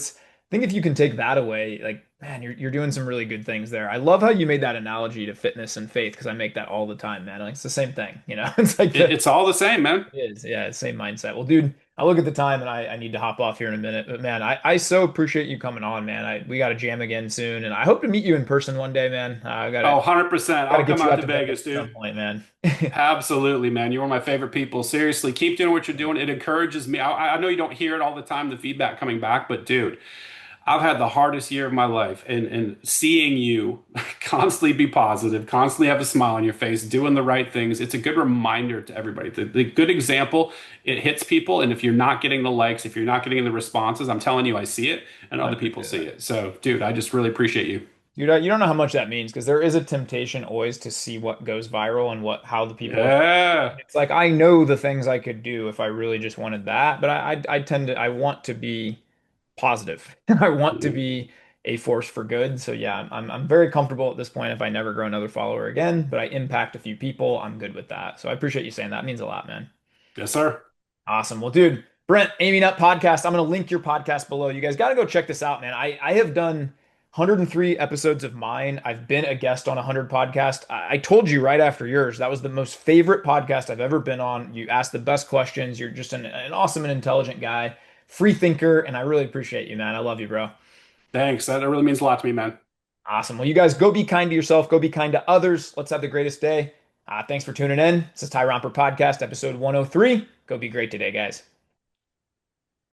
think if you can take that away, like, man, you're doing some really good things there. I love how you made that analogy to fitness and faith because I make that all the time, man. Like it's the same thing, you know? It's like It's all the same, man. it is, yeah, same mindset. Well, dude, I look at the time and I need to hop off here in a minute. But man, I so appreciate you coming on, man. We got to jam again soon, and I hope to meet you in person one day, man. I Oh, 100%. gotta I'll get come you out out to to Vegas Vegas, at some dude. point, man. Absolutely, man. You're one of my favorite people. Seriously, keep doing what you're doing. It encourages me. I know you don't hear it all the time, the feedback coming back, but dude, I've had the hardest year of my life, and seeing you constantly be positive, constantly have a smile on your face, doing the right things, it's a good reminder to everybody. The good example, it hits people, and if you're not getting the likes, if you're not getting the responses, I'm telling you, I see it, and I other people appreciate see that. it. So, dude, I just really appreciate you. You don't know how much that means because there is a temptation always to see what goes viral and how the people are. Yeah. It's like I know the things I could do if I really just wanted that, but I want to be positive. I want to be a force for good. So yeah, I'm very comfortable at this point if I never grow another follower again, but I impact a few people, I'm good with that. So I appreciate you saying that. It means a lot, man. Yes, sir. Awesome. Well, dude, Brent, Aiming Up Podcast. I'm going to link your podcast below. You guys got to go check this out, man. I have done 103 episodes of mine. I've been a guest on 100 podcasts. I told you right after yours, that was the most favorite podcast I've ever been on. You asked the best questions. You're just an awesome and intelligent guy, free thinker, and I really appreciate you, man. I love you, bro. Thanks. That really means a lot to me, man. Awesome. Well, you guys go be kind to yourself, go be kind to others. Let's have the greatest day. Thanks for tuning in. This is Tyromper Podcast, episode 103. Go be great today, guys.